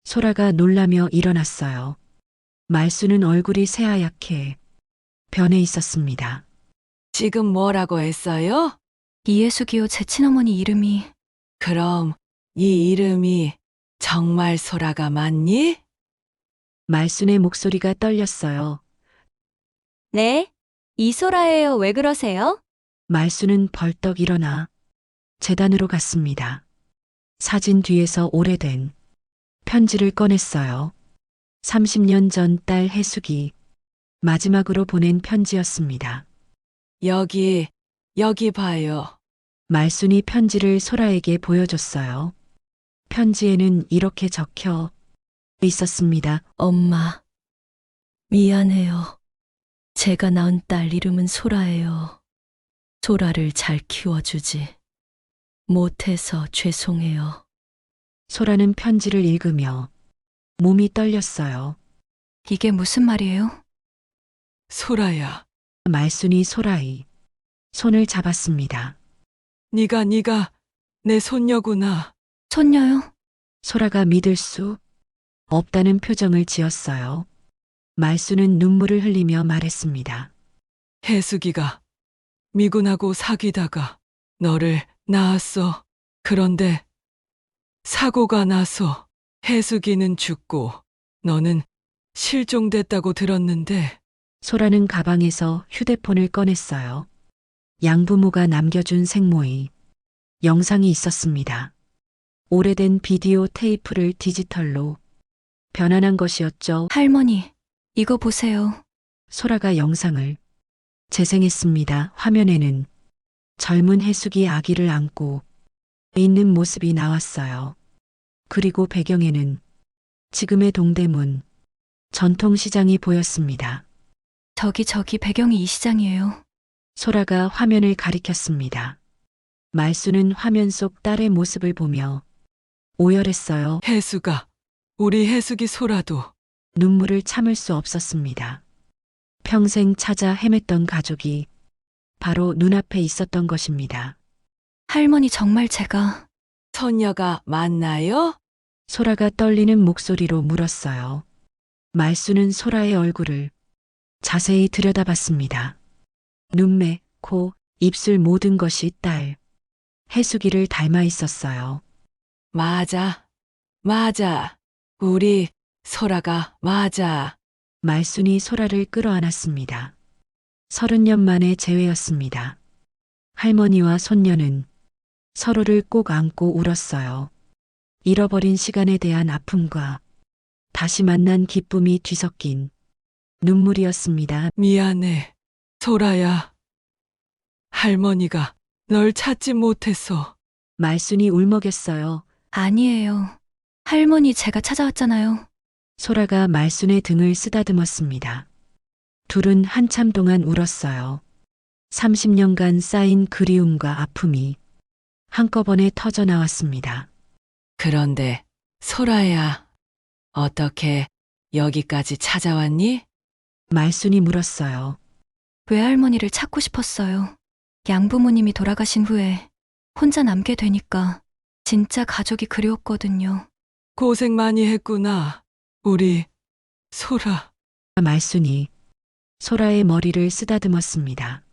소라가 놀라며 일어났어요. 말순은 얼굴이 새하얗게 변해 있었습니다. 지금 뭐라고 했어요? 이예숙이요, 제 친어머니 이름이. 그럼 이 이름이 정말 소라가 맞니? 말순의 목소리가 떨렸어요. 네? 이소라예요. 왜 그러세요? 말순은 벌떡 일어나 재단으로 갔습니다. 사진 뒤에서 오래된 편지를 꺼냈어요. 30년 전 딸 해숙이 마지막으로 보낸 편지였습니다. 여기 봐요. 말순이 편지를 소라에게 보여줬어요. 편지에는 이렇게 적혀 있었습니다. 엄마, 미안해요. 제가 낳은 딸 이름은 소라예요. 소라를 잘 키워주지 못해서 죄송해요. 소라는 편지를 읽으며 몸이 떨렸어요. 이게 무슨 말이에요? 소라야, 말순이 소라의 손을 잡았습니다. 네가 내 손녀구나. 손녀요? 소라가 믿을 수 없다는 표정을 지었어요. 말순은 눈물을 흘리며 말했습니다. 해숙이가 미군하고 사귀다가 너를 낳았어. 그런데 사고가 나서 해숙이는 죽고 너는 실종됐다고 들었는데 소라는 가방에서 휴대폰을 꺼냈어요. 양부모가 남겨준 생모의 영상이 있었습니다. 오래된 비디오 테이프를 디지털로 변환한 것이었죠. 할머니, 이거 보세요. 소라가 영상을 재생했습니다. 화면에는 젊은 해숙이 아기를 안고 있는 모습이 나왔어요. 그리고 배경에는 지금의 동대문 전통시장이 보였습니다. 저기 배경이 이 시장이에요. 소라가 화면을 가리켰습니다. 말순은 화면 속 딸의 모습을 보며 오열했어요. 해수가 우리 해숙이 소라도 눈물을 참을 수 없었습니다. 평생 찾아 헤맸던 가족이 바로 눈앞에 있었던 것입니다. 할머니, 정말 제가. 손녀가 맞나요? 소라가 떨리는 목소리로 물었어요. 말순은 소라의 얼굴을 자세히 들여다봤습니다. 눈매, 코, 입술 모든 것이 딸 해수기를 닮아 있었어요. 맞아. 맞아. 우리 소라가 맞아. 말순이 소라를 끌어안았습니다. 30년 만의 재회였습니다. 할머니와 손녀는 서로를 꼭 안고 울었어요. 잃어버린 시간에 대한 아픔과 다시 만난 기쁨이 뒤섞인 눈물이었습니다. 미안해. 소라야. 할머니가 널 찾지 못했어. 말순이 울먹였어요. 아니에요. 할머니 제가 찾아왔잖아요. 소라가 말순의 등을 쓰다듬었습니다. 둘은 한참 동안 울었어요. 30년간 쌓인 그리움과 아픔이 한꺼번에 터져 나왔습니다. 그런데 소라야, 어떻게 여기까지 찾아왔니? 말순이 물었어요. 외할머니를 찾고 싶었어요. 양부모님이 돌아가신 후에 혼자 남게 되니까 진짜 가족이 그리웠거든요. 고생 많이 했구나. 우리 소라. 말순이 소라의 머리를 쓰다듬었습니다.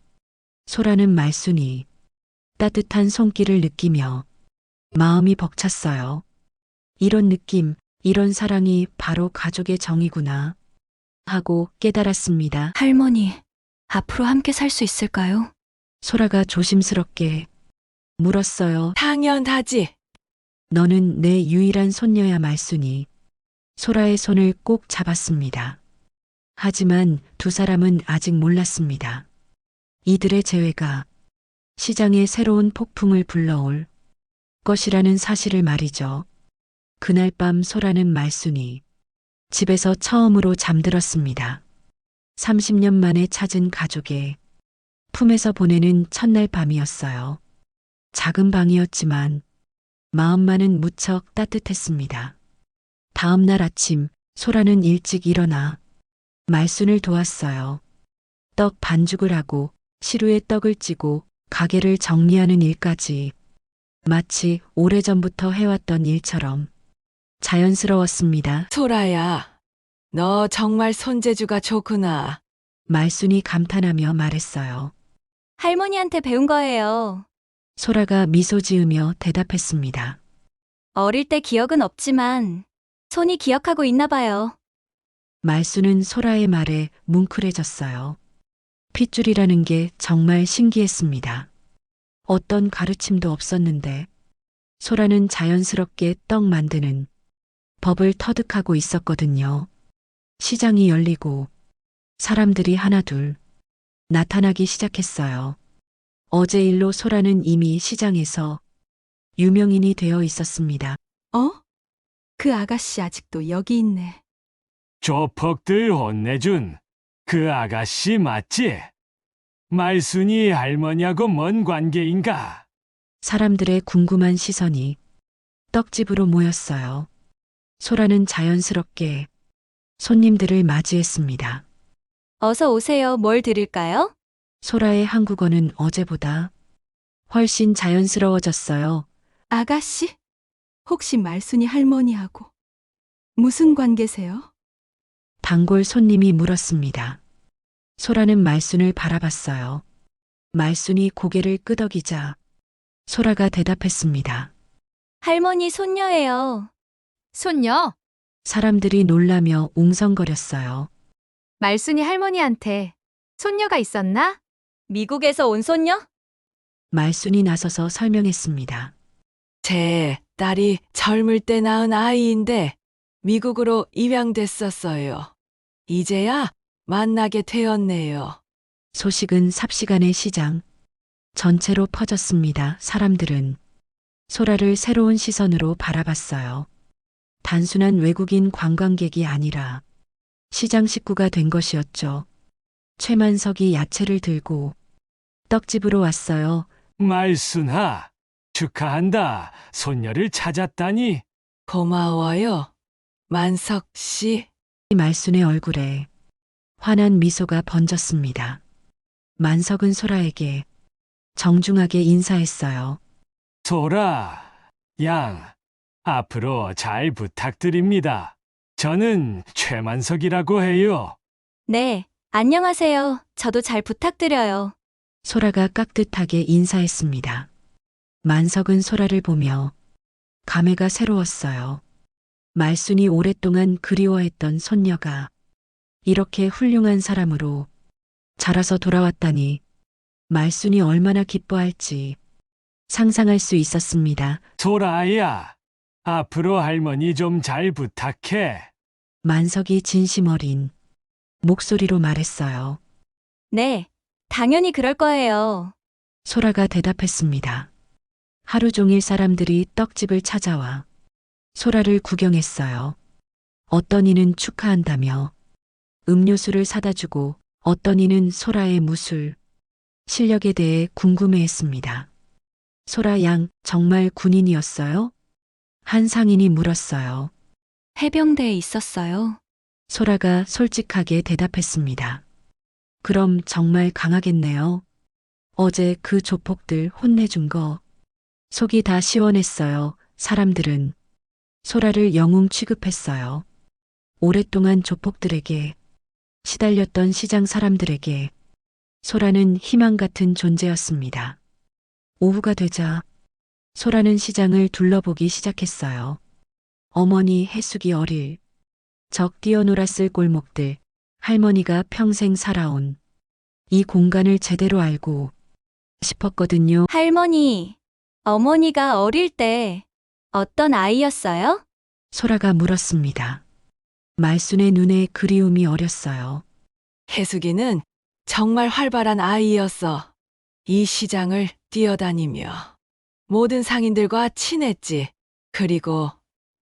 소라는 말순이 따뜻한 손길을 느끼며 마음이 벅찼어요. 이런 느낌, 이런 사랑이 바로 가족의 정이구나 하고 깨달았습니다. 할머니, 앞으로 함께 살 수 있을까요? 소라가 조심스럽게 물었어요. 당연하지. 너는 내 유일한 손녀야. 말순이 소라의 손을 꼭 잡았습니다. 하지만 두 사람은 아직 몰랐습니다. 이들의 재회가 시장에 새로운 폭풍을 불러올 것이라는 사실을 말이죠. 그날 밤 소라는 말순이 집에서 처음으로 잠들었습니다. 30년 만에 찾은 가족의 품에서 보내는 첫날 밤이었어요. 작은 방이었지만 마음만은 무척 따뜻했습니다. 다음 날 아침 소라는 일찍 일어나 말순을 도왔어요. 떡 반죽을 하고 시루에 떡을 찌고 가게를 정리하는 일까지 마치 오래전부터 해왔던 일처럼 자연스러웠습니다. 소라야, 너 정말 손재주가 좋구나. 말순이 감탄하며 말했어요. 할머니한테 배운 거예요. 소라가 미소 지으며 대답했습니다. 어릴 때 기억은 없지만 손이 기억하고 있나 봐요. 말순은 소라의 말에 뭉클해졌어요. 핏줄이라는 게 정말 신기했습니다. 어떤 가르침도 없었는데 소라는 자연스럽게 떡 만드는 법을 터득하고 있었거든요. 시장이 열리고 사람들이 하나둘 나타나기 시작했어요. 어제 일로 소라는 이미 시장에서 유명인이 되어 있었습니다. 그 아가씨 아직도 여기 있네. 조폭들 혼내준 그 아가씨 맞지? 말순이 할머니하고 뭔 관계인가? 사람들의 궁금한 시선이 떡집으로 모였어요. 소라는 자연스럽게 손님들을 맞이했습니다. 어서 오세요. 뭘 드릴까요? 소라의 한국어는 어제보다 훨씬 자연스러워졌어요. 아가씨? 혹시 말순이 할머니하고 무슨 관계세요? 단골 손님이 물었습니다. 소라는 말순을 바라봤어요. 말순이 고개를 끄덕이자 소라가 대답했습니다. 할머니 손녀예요. 손녀? 사람들이 놀라며 웅성거렸어요. 말순이 할머니한테 손녀가 있었나? 미국에서 온 손녀? 말순이 나서서 설명했습니다. 제 딸이 젊을 때 낳은 아이인데 미국으로 입양됐었어요. 이제야 만나게 되었네요. 소식은 삽시간에 시장 전체로 퍼졌습니다. 사람들은 소라를 새로운 시선으로 바라봤어요. 단순한 외국인 관광객이 아니라 시장 식구가 된 것이었죠. 최만석이 야채를 들고 떡집으로 왔어요. 말순아, 축하한다. 손녀를 찾았다니. 고마워요. 만석 씨. 말순의 얼굴에 환한 미소가 번졌습니다. 만석은 소라에게 정중하게 인사했어요. 소라, 양, 앞으로 잘 부탁드립니다. 저는 최만석이라고 해요. 네, 안녕하세요. 저도 잘 부탁드려요. 소라가 깍듯하게 인사했습니다. 만석은 소라를 보며 감회가 새로웠어요. 말순이 오랫동안 그리워했던 손녀가 이렇게 훌륭한 사람으로 자라서 돌아왔다니 말순이 얼마나 기뻐할지 상상할 수 있었습니다. 소라야, 앞으로 할머니 좀 잘 부탁해. 만석이 진심 어린 목소리로 말했어요. 네, 당연히 그럴 거예요. 소라가 대답했습니다. 하루 종일 사람들이 떡집을 찾아와 소라를 구경했어요. 어떤 이는 축하한다며 음료수를 사다 주고 어떤 이는 소라의 무술, 실력에 대해 궁금해했습니다. 소라 양 정말 군인이었어요? 한 상인이 물었어요. 해병대에 있었어요. 소라가 솔직하게 대답했습니다. 그럼 정말 강하겠네요. 어제 그 조폭들 혼내준 거 속이 다 시원했어요. 사람들은 소라를 영웅 취급했어요. 오랫동안 조폭들에게 시달렸던 시장 사람들에게 소라는 희망 같은 존재였습니다. 오후가 되자 소라는 시장을 둘러보기 시작했어요. 어머니 해숙이 어릴 적 뛰어놀았을 골목들, 할머니가 평생 살아온 이 공간을 제대로 알고 싶었거든요. 할머니, 어머니가 어릴 때 어떤 아이였어요? 소라가 물었습니다. 말순의 눈에 그리움이 어렸어요. 해숙이는 정말 활발한 아이였어. 이 시장을 뛰어다니며 모든 상인들과 친했지. 그리고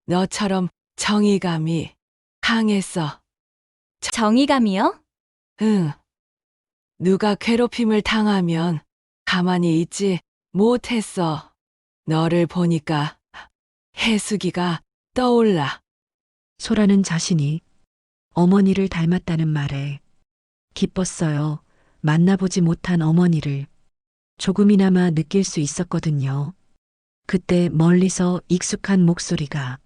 너처럼 정의감이 강했어. 정의감이요? 응. 누가 괴롭힘을 당하면 가만히 있지 못했어. 너를 보니까 해숙이가 떠올라. 소라는 자신이 어머니를 닮았다는 말에 기뻤어요. 만나보지 못한 어머니를 조금이나마 느낄 수 있었거든요. 그때 멀리서 익숙한 목소리가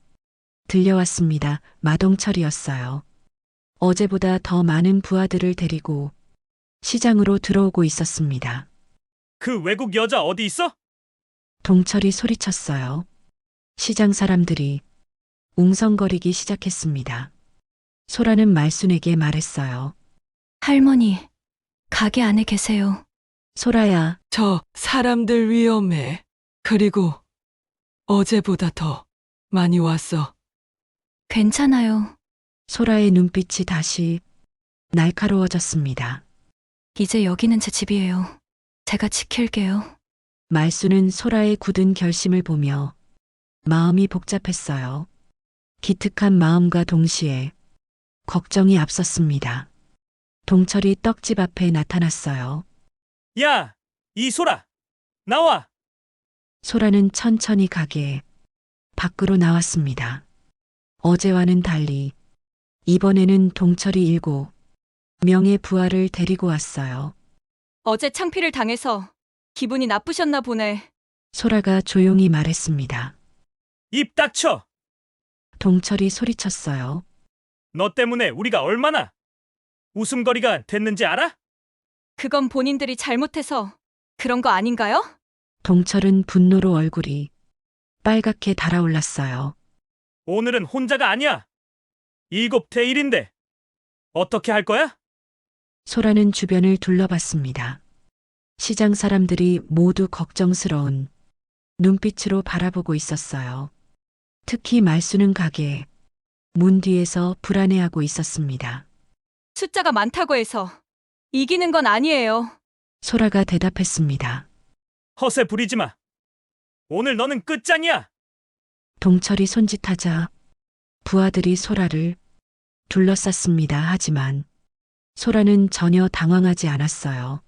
들려왔습니다. 마동철이었어요. 어제보다 더 많은 부하들을 데리고 시장으로 들어오고 있었습니다. 그 외국 여자 어디 있어? 동철이 소리쳤어요. 시장 사람들이 웅성거리기 시작했습니다. 소라는 말순에게 말했어요. 할머니, 가게 안에 계세요. 소라야, 저 사람들 위험해. 그리고 어제보다 더 많이 왔어. 괜찮아요. 소라의 눈빛이 다시 날카로워졌습니다. 이제 여기는 제 집이에요. 제가 지킬게요. 말순은 소라의 굳은 결심을 보며 마음이 복잡했어요. 기특한 마음과 동시에 걱정이 앞섰습니다. 동철이 떡집 앞에 나타났어요. 야, 이소라, 나와. 소라는 천천히 가게 밖으로 나왔습니다. 어제와는 달리 이번에는 동철이 7명의 부하를 데리고 왔어요. 어제 창피를 당해서 기분이 나쁘셨나 보네. 소라가 조용히 말했습니다. 입 닥쳐. 동철이 소리쳤어요. 너 때문에 우리가 얼마나 웃음거리가 됐는지 알아? 그건 본인들이 잘못해서 그런 거 아닌가요? 동철은 분노로 얼굴이 빨갛게 달아올랐어요. 오늘은 혼자가 아니야. 7대 1인데 어떻게 할 거야? 소라는 주변을 둘러봤습니다. 시장 사람들이 모두 걱정스러운 눈빛으로 바라보고 있었어요. 특히 말순은 가게 문 뒤에서 불안해하고 있었습니다. 숫자가 많다고 해서 이기는 건 아니에요. 소라가 대답했습니다. 허세 부리지 마. 오늘 너는 끝장이야. 동철이 손짓하자 부하들이 소라를 둘러쌌습니다. 하지만 소라는 전혀 당황하지 않았어요.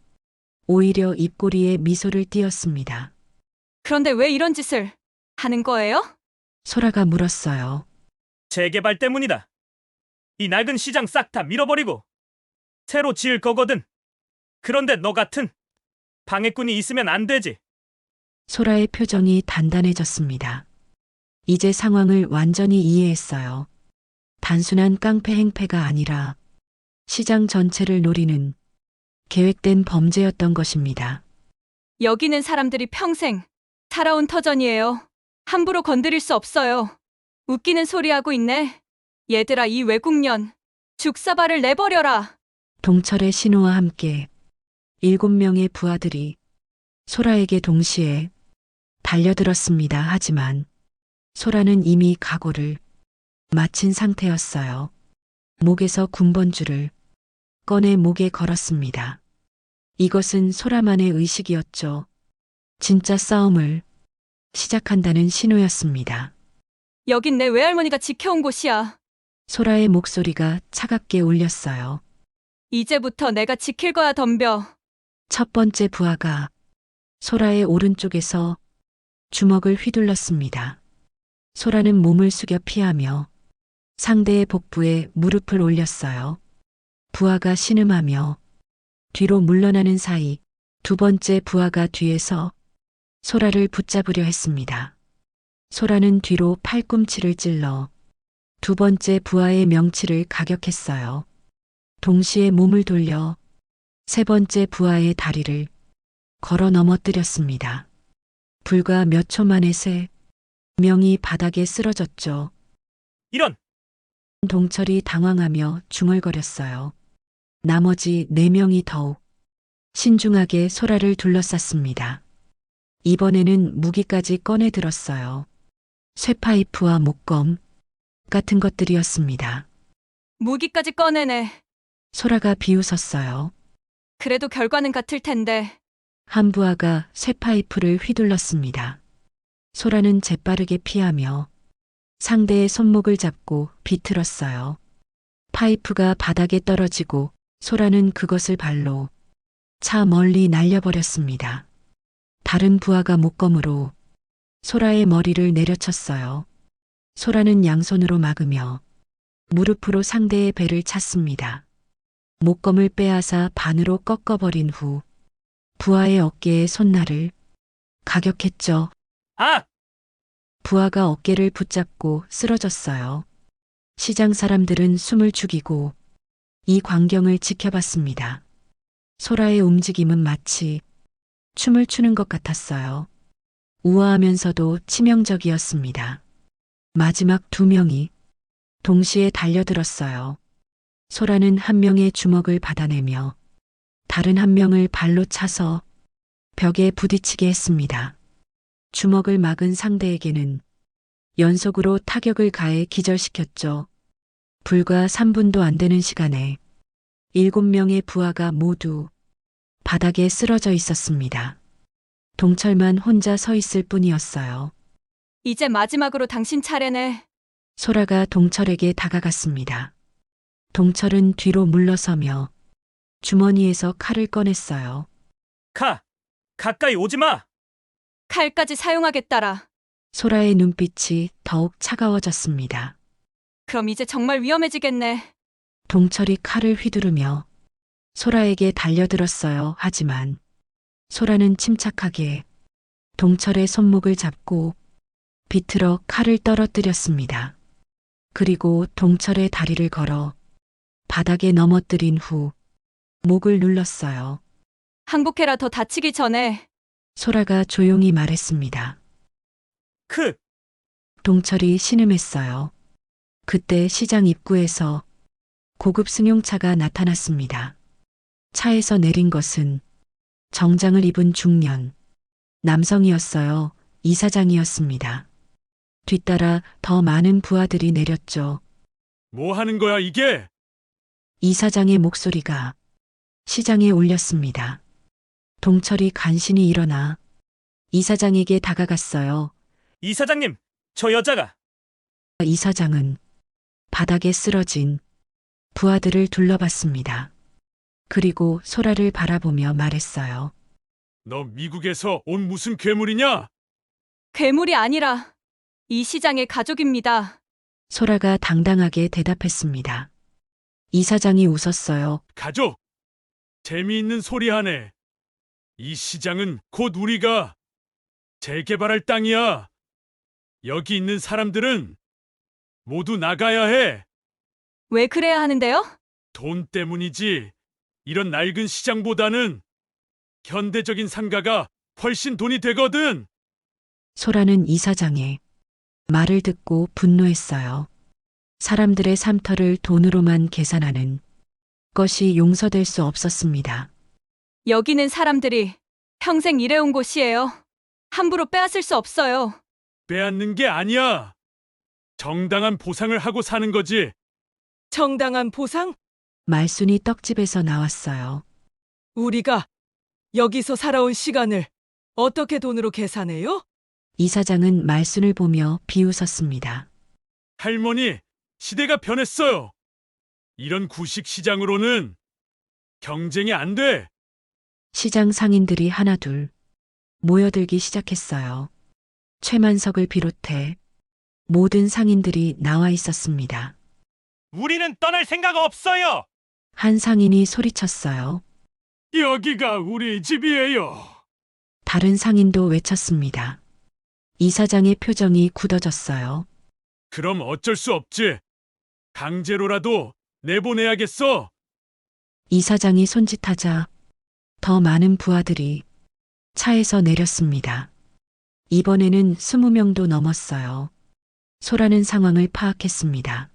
오히려 입꼬리에 미소를 띄었습니다. 그런데 왜 이런 짓을 하는 거예요? 소라가 물었어요. 재개발 때문이다. 이 낡은 시장 싹 다 밀어버리고 새로 지을 거거든. 그런데 너 같은 방해꾼이 있으면 안 되지. 소라의 표정이 단단해졌습니다. 이제 상황을 완전히 이해했어요. 단순한 깡패 행패가 아니라 시장 전체를 노리는 계획된 범죄였던 것입니다. 여기는 사람들이 평생 살아온 터전이에요. 함부로 건드릴 수 없어요. 웃기는 소리 하고 있네. 얘들아, 이 외국년 죽사발을 내버려라. 동철의 신호와 함께 7명의 부하들이 소라에게 동시에 달려들었습니다. 하지만 소라는 이미 각오를 마친 상태였어요. 목에서 군번줄을 꺼내 목에 걸었습니다. 이것은 소라만의 의식이었죠. 진짜 싸움을 시작한다는 신호였습니다. 여긴 내 외할머니가 지켜온 곳이야. 소라의 목소리가 차갑게 울렸어요. 이제부터 내가 지킬 거야, 덤벼. 첫 번째 부하가 소라의 오른쪽에서 주먹을 휘둘렀습니다. 소라는 몸을 숙여 피하며 상대의 복부에 무릎을 올렸어요. 부하가 신음하며 뒤로 물러나는 사이 두 번째 부하가 뒤에서 소라를 붙잡으려 했습니다. 소라는 뒤로 팔꿈치를 찔러 두 번째 부하의 명치를 가격했어요. 동시에 몸을 돌려 세 번째 부하의 다리를 걸어 넘어뜨렸습니다. 불과 몇 초 만에 세 명이 바닥에 쓰러졌죠. 이런! 동철이 당황하며 중얼거렸어요. 나머지 4명이 더욱 신중하게 소라를 둘러쌌습니다. 이번에는 무기까지 꺼내 들었어요. 쇠파이프와 목검 같은 것들이었습니다. 무기까지 꺼내네. 소라가 비웃었어요. 그래도 결과는 같을 텐데. 한 부하가 쇠파이프를 휘둘렀습니다. 소라는 재빠르게 피하며 상대의 손목을 잡고 비틀었어요. 파이프가 바닥에 떨어지고 소라는 그것을 발로 차 멀리 날려버렸습니다. 다른 부하가 목검으로 소라의 머리를 내려쳤어요. 소라는 양손으로 막으며 무릎으로 상대의 배를 찼습니다. 목검을 빼앗아 반으로 꺾어버린 후 부하의 어깨에 손날을 가격했죠. 아! 부하가 어깨를 붙잡고 쓰러졌어요. 시장 사람들은 숨을 죽이고 이 광경을 지켜봤습니다. 소라의 움직임은 마치 춤을 추는 것 같았어요. 우아하면서도 치명적이었습니다. 마지막 2명이 동시에 달려들었어요. 소라는 한 명의 주먹을 받아내며 다른 한 명을 발로 차서 벽에 부딪히게 했습니다. 주먹을 막은 상대에게는 연속으로 타격을 가해 기절시켰죠. 불과 3분도 안 되는 시간에 7명의 부하가 모두 바닥에 쓰러져 있었습니다. 동철만 혼자 서 있을 뿐이었어요. 이제 마지막으로 당신 차례네. 소라가 동철에게 다가갔습니다. 동철은 뒤로 물러서며 주머니에서 칼을 꺼냈어요. 가까이 오지 마! 칼까지 사용하겠다라. 소라의 눈빛이 더욱 차가워졌습니다. 그럼 이제 정말 위험해지겠네. 동철이 칼을 휘두르며 소라에게 달려들었어요. 하지만 소라는 침착하게 동철의 손목을 잡고 비틀어 칼을 떨어뜨렸습니다. 그리고 동철의 다리를 걸어 바닥에 넘어뜨린 후 목을 눌렀어요. 항복해라, 더 다치기 전에. 소라가 조용히 말했습니다. 동철이 신음했어요. 그때 시장 입구에서 고급 승용차가 나타났습니다. 차에서 내린 것은 정장을 입은 중년 남성이었어요. 이사장이었습니다. 뒤따라 더 많은 부하들이 내렸죠. 뭐 하는 거야, 이게? 이사장의 목소리가 시장에 울렸습니다. 동철이 간신히 일어나 이사장에게 다가갔어요. 이사장님, 저 여자가. 이사장은 바닥에 쓰러진 부하들을 둘러봤습니다. 그리고 소라를 바라보며 말했어요. 너 미국에서 온 무슨 괴물이냐? 괴물이 아니라 이 시장의 가족입니다. 소라가 당당하게 대답했습니다. 이사장이 웃었어요. 가족! 재미있는 소리 하네. 이 시장은 곧 우리가 재개발할 땅이야. 여기 있는 사람들은 모두 나가야 해. 왜 그래야 하는데요? 돈 때문이지. 이런 낡은 시장보다는 현대적인 상가가 훨씬 돈이 되거든. 소라는 이사장의 말을 듣고 분노했어요. 사람들의 삶터를 돈으로만 계산하는 것이 용서될 수 없었습니다. 여기는 사람들이 평생 일해온 곳이에요. 함부로 빼앗을 수 없어요. 빼앗는 게 아니야. 정당한 보상을 하고 사는 거지. 정당한 보상? 말순이 떡집에서 나왔어요. 우리가 여기서 살아온 시간을 어떻게 돈으로 계산해요? 이사장은 말순을 보며 비웃었습니다. 할머니, 시대가 변했어요. 이런 구식 시장으로는 경쟁이 안 돼. 시장 상인들이 하나둘 모여들기 시작했어요. 최만석을 비롯해 모든 상인들이 나와 있었습니다. 우리는 떠날 생각 없어요. 한 상인이 소리쳤어요. 여기가 우리 집이에요. 다른 상인도 외쳤습니다. 이사장의 표정이 굳어졌어요. 그럼 어쩔 수 없지. 강제로라도 내보내야겠어. 이사장이 손짓하자 더 많은 부하들이 차에서 내렸습니다. 이번에는 20명도 넘었어요. 소라는 상황을 파악했습니다.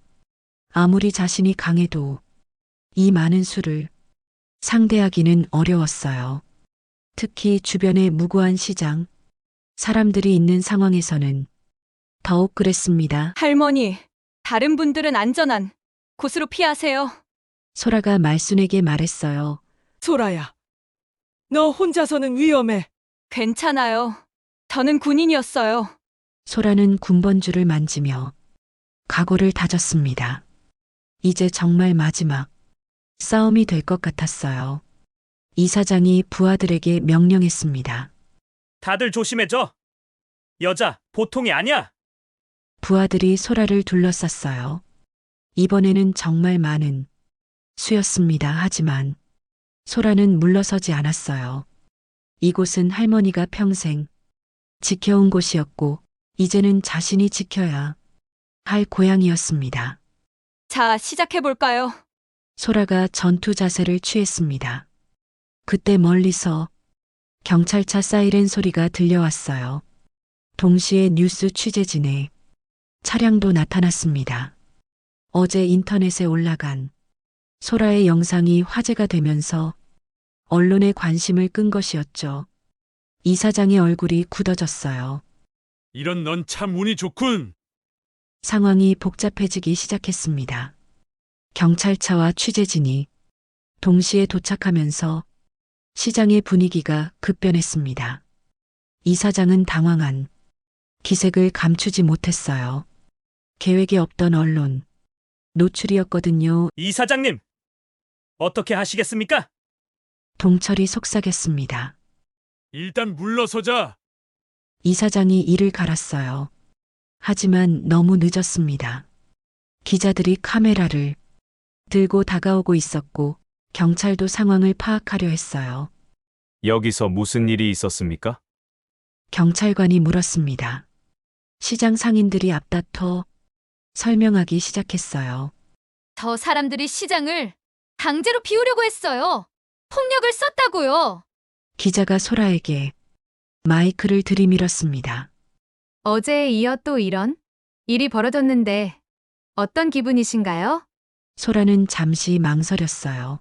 아무리 자신이 강해도 이 많은 수를 상대하기는 어려웠어요. 특히 주변의 무고한 시장, 사람들이 있는 상황에서는 더욱 그랬습니다. 할머니, 다른 분들은 안전한 곳으로 피하세요. 소라가 말순에게 말했어요. 소라야, 너 혼자서는 위험해. 괜찮아요. 저는 군인이었어요. 소라는 군번줄을 만지며 각오를 다졌습니다. 이제 정말 마지막 싸움이 될 것 같았어요. 이사장이 부하들에게 명령했습니다. 다들 조심해줘. 여자 보통이 아니야. 부하들이 소라를 둘러쌌어요. 이번에는 정말 많은 수였습니다. 하지만 소라는 물러서지 않았어요. 이곳은 할머니가 평생 지켜온 곳이었고 이제는 자신이 지켜야 할 고향이었습니다. 자, 시작해볼까요? 소라가 전투 자세를 취했습니다. 그때 멀리서 경찰차 사이렌 소리가 들려왔어요. 동시에 뉴스 취재진의 차량도 나타났습니다. 어제 인터넷에 올라간 소라의 영상이 화제가 되면서 언론의 관심을 끈 것이었죠. 이사장의 얼굴이 굳어졌어요. 이런 넌 참 운이 좋군. 상황이 복잡해지기 시작했습니다. 경찰차와 취재진이 동시에 도착하면서 시장의 분위기가 급변했습니다. 이사장은 당황한 기색을 감추지 못했어요. 계획에 없던 언론 노출이었거든요. 이사장님, 어떻게 하시겠습니까? 동철이 속삭였습니다. 일단 물러서자. 이사장이 이를 갈았어요. 하지만 너무 늦었습니다. 기자들이 카메라를 들고 다가오고 있었고 경찰도 상황을 파악하려 했어요. 여기서 무슨 일이 있었습니까? 경찰관이 물었습니다. 시장 상인들이 앞다퉈 설명하기 시작했어요. 저 사람들이 시장을 강제로 비우려고 했어요. 폭력을 썼다고요. 기자가 소라에게 마이크를 들이밀었습니다. 어제에 이어 또 이런 일이 벌어졌는데 어떤 기분이신가요? 소라는 잠시 망설였어요.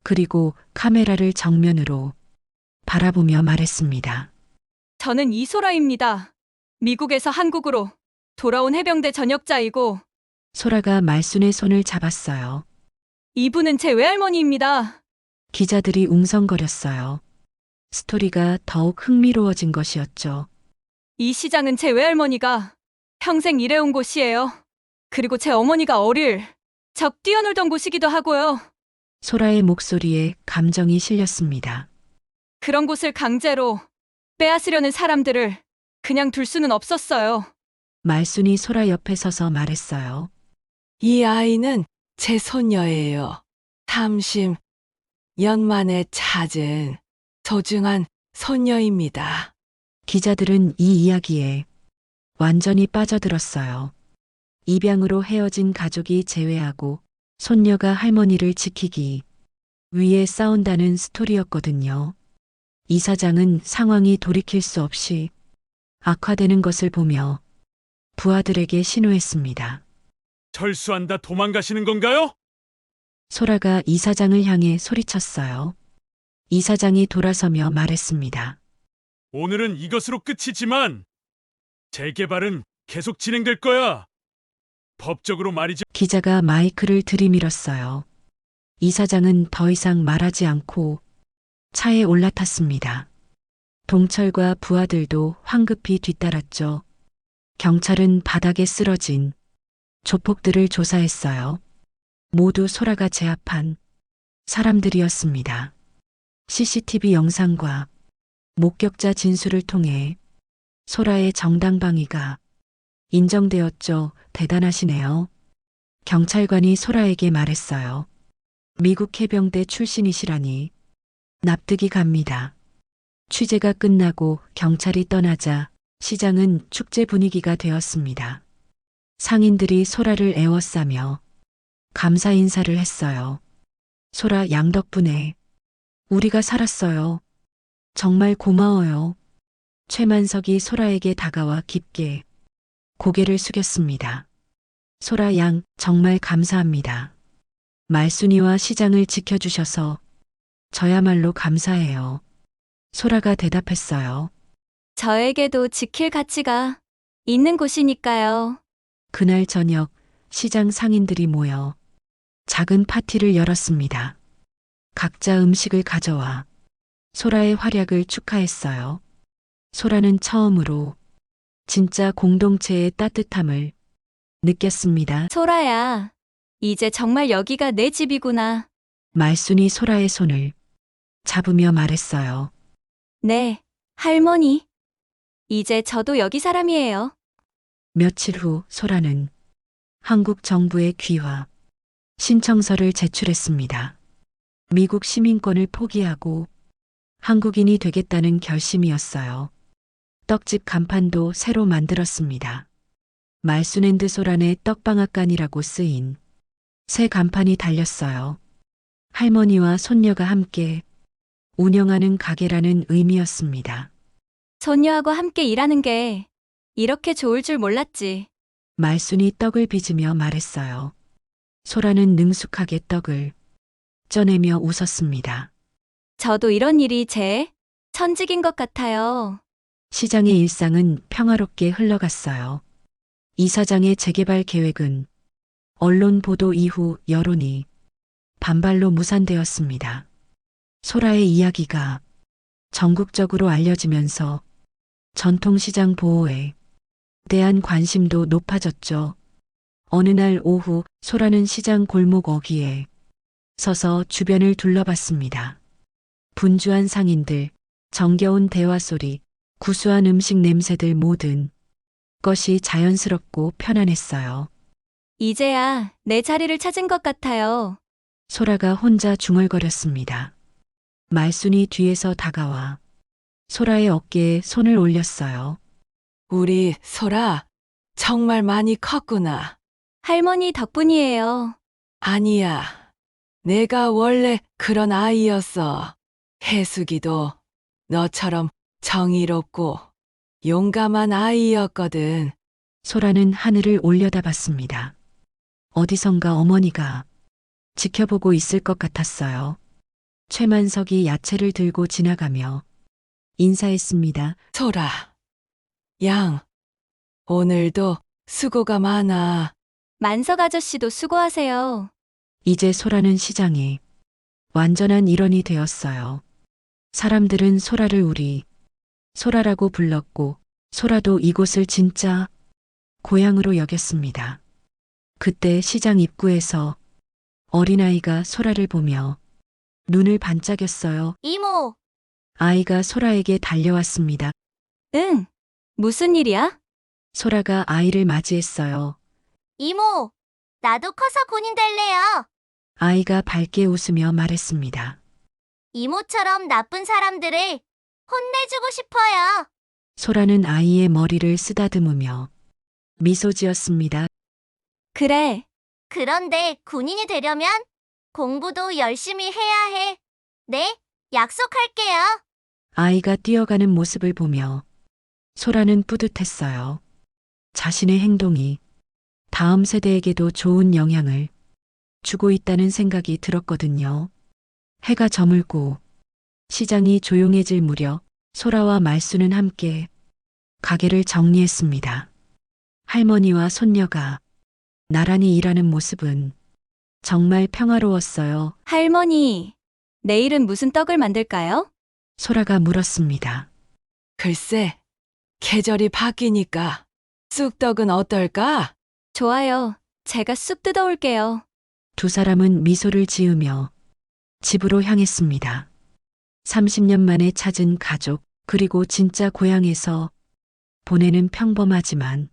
그리고 카메라를 정면으로 바라보며 말했습니다. 저는 이소라입니다. 미국에서 한국으로 돌아온 해병대 전역자이고 소라가 말순의 손을 잡았어요. 이분은 제 외할머니입니다. 기자들이 웅성거렸어요. 스토리가 더욱 흥미로워진 것이었죠. 이 시장은 제 외할머니가 평생 일해온 곳이에요. 그리고 제 어머니가 어릴 적 뛰어놀던 곳이기도 하고요. 소라의 목소리에 감정이 실렸습니다. 그런 곳을 강제로 빼앗으려는 사람들을 그냥 둘 수는 없었어요. 말순이 소라 옆에 서서 말했어요. 이 아이는 제 손녀예요. 30년 만에 찾은 소중한 손녀입니다. 기자들은 이 이야기에 완전히 빠져들었어요. 입양으로 헤어진 가족이 제외하고 손녀가 할머니를 지키기 위해 싸운다는 스토리였거든요. 이사장은 상황이 돌이킬 수 없이 악화되는 것을 보며 부하들에게 신호했습니다. 철수한다 도망가시는 건가요? 소라가 이사장을 향해 소리쳤어요. 이사장이 돌아서며 말했습니다. 오늘은 이것으로 끝이지만 재개발은 계속 진행될 거야. 법적으로 말이죠. 기자가 마이크를 들이밀었어요. 이사장은 더 이상 말하지 않고 차에 올라탔습니다. 동철과 부하들도 황급히 뒤따랐죠. 경찰은 바닥에 쓰러진 조폭들을 조사했어요. 모두 소라가 제압한 사람들이었습니다. CCTV 영상과 목격자 진술을 통해 소라의 정당방위가 인정되었죠. 대단하시네요. 경찰관이 소라에게 말했어요. 미국 해병대 출신이시라니 납득이 갑니다. 취재가 끝나고 경찰이 떠나자 시장은 축제 분위기가 되었습니다. 상인들이 소라를 에워싸며 감사 인사를 했어요. 소라 양 덕분에 우리가 살았어요. 정말 고마워요. 최만석이 소라에게 다가와 깊게 고개를 숙였습니다. 소라 양 정말 감사합니다. 말순이와 시장을 지켜주셔서 저야말로 감사해요. 소라가 대답했어요. 저에게도 지킬 가치가 있는 곳이니까요. 그날 저녁 시장 상인들이 모여 작은 파티를 열었습니다. 각자 음식을 가져와 소라의 활약을 축하했어요. 소라는 처음으로 진짜 공동체의 따뜻함을 느꼈습니다. 소라야, 이제 정말 여기가 내 집이구나. 말순이 소라의 손을 잡으며 말했어요. 네, 할머니. 이제 저도 여기 사람이에요. 며칠 후 소라는 한국 정부의 귀화 신청서를 제출했습니다. 미국 시민권을 포기하고 한국인이 되겠다는 결심이었어요. 떡집 간판도 새로 만들었습니다. 말순앤드 소란의 떡방앗간이라고 쓰인 새 간판이 달렸어요. 할머니와 손녀가 함께 운영하는 가게라는 의미였습니다. 손녀하고 함께 일하는 게 이렇게 좋을 줄 몰랐지. 말순이 떡을 빚으며 말했어요. 소라는 능숙하게 떡을 쪄내며 웃었습니다. 저도 이런 일이 제 천직인 것 같아요. 시장의 일상은 평화롭게 흘러갔어요. 이사장의 재개발 계획은 언론 보도 이후 여론이 반발로 무산되었습니다. 소라의 이야기가 전국적으로 알려지면서 전통시장 보호에 대한 관심도 높아졌죠. 어느 날 오후 소라는 시장 골목 어귀에 서서 주변을 둘러봤습니다. 분주한 상인들, 정겨운 대화 소리, 구수한 음식 냄새들 모든 것이 자연스럽고 편안했어요. 이제야 내 자리를 찾은 것 같아요. 소라가 혼자 중얼거렸습니다. 말순이 뒤에서 다가와 소라의 어깨에 손을 올렸어요. 우리 소라 정말 많이 컸구나. 할머니 덕분이에요. 아니야. 내가 원래 그런 아이였어. 해숙이도 너처럼 정의롭고 용감한 아이였거든. 소라는 하늘을 올려다봤습니다. 어디선가 어머니가 지켜보고 있을 것 같았어요. 최만석이 야채를 들고 지나가며 인사했습니다. 소라, 양, 오늘도 수고가 많아. 만석 아저씨도 수고하세요. 이제 소라는 시장에 완전한 일원이 되었어요. 사람들은 소라를 우리 소라라고 불렀고 소라도 이곳을 진짜 고향으로 여겼습니다. 그때 시장 입구에서 어린아이가 소라를 보며 눈을 반짝였어요. 이모, 아이가 소라에게 달려왔습니다. 응, 무슨 일이야? 소라가 아이를 맞이했어요. 이모, 나도 커서 군인 될래요. 아이가 밝게 웃으며 말했습니다. 이모처럼 나쁜 사람들을 혼내주고 싶어요. 소라는 아이의 머리를 쓰다듬으며 미소 지었습니다. 그래. 그런데 군인이 되려면 공부도 열심히 해야 해. 네, 약속할게요. 아이가 뛰어가는 모습을 보며 소라는 뿌듯했어요. 자신의 행동이 다음 세대에게도 좋은 영향을 주고 있다는 생각이 들었거든요. 해가 저물고 시장이 조용해질 무렵 소라와 말수는 함께 가게를 정리했습니다. 할머니와 손녀가 나란히 일하는 모습은 정말 평화로웠어요. 할머니, 내일은 무슨 떡을 만들까요? 소라가 물었습니다. 글쎄, 계절이 바뀌니까 쑥떡은 어떨까? 좋아요. 제가 쑥 뜯어올게요. 두 사람은 미소를 지으며 집으로 향했습니다. 30년 만에 찾은 가족, 그리고 진짜 고향에서 보내는 평범하지만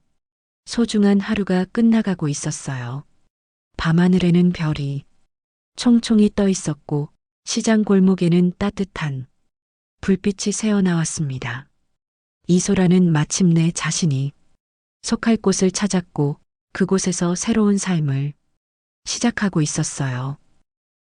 소중한 하루가 끝나가고 있었어요. 밤하늘에는 별이 총총히 떠 있었고 시장 골목에는 따뜻한 불빛이 새어나왔습니다. 이소라는 마침내 자신이 속할 곳을 찾았고 그곳에서 새로운 삶을 시작하고 있었어요.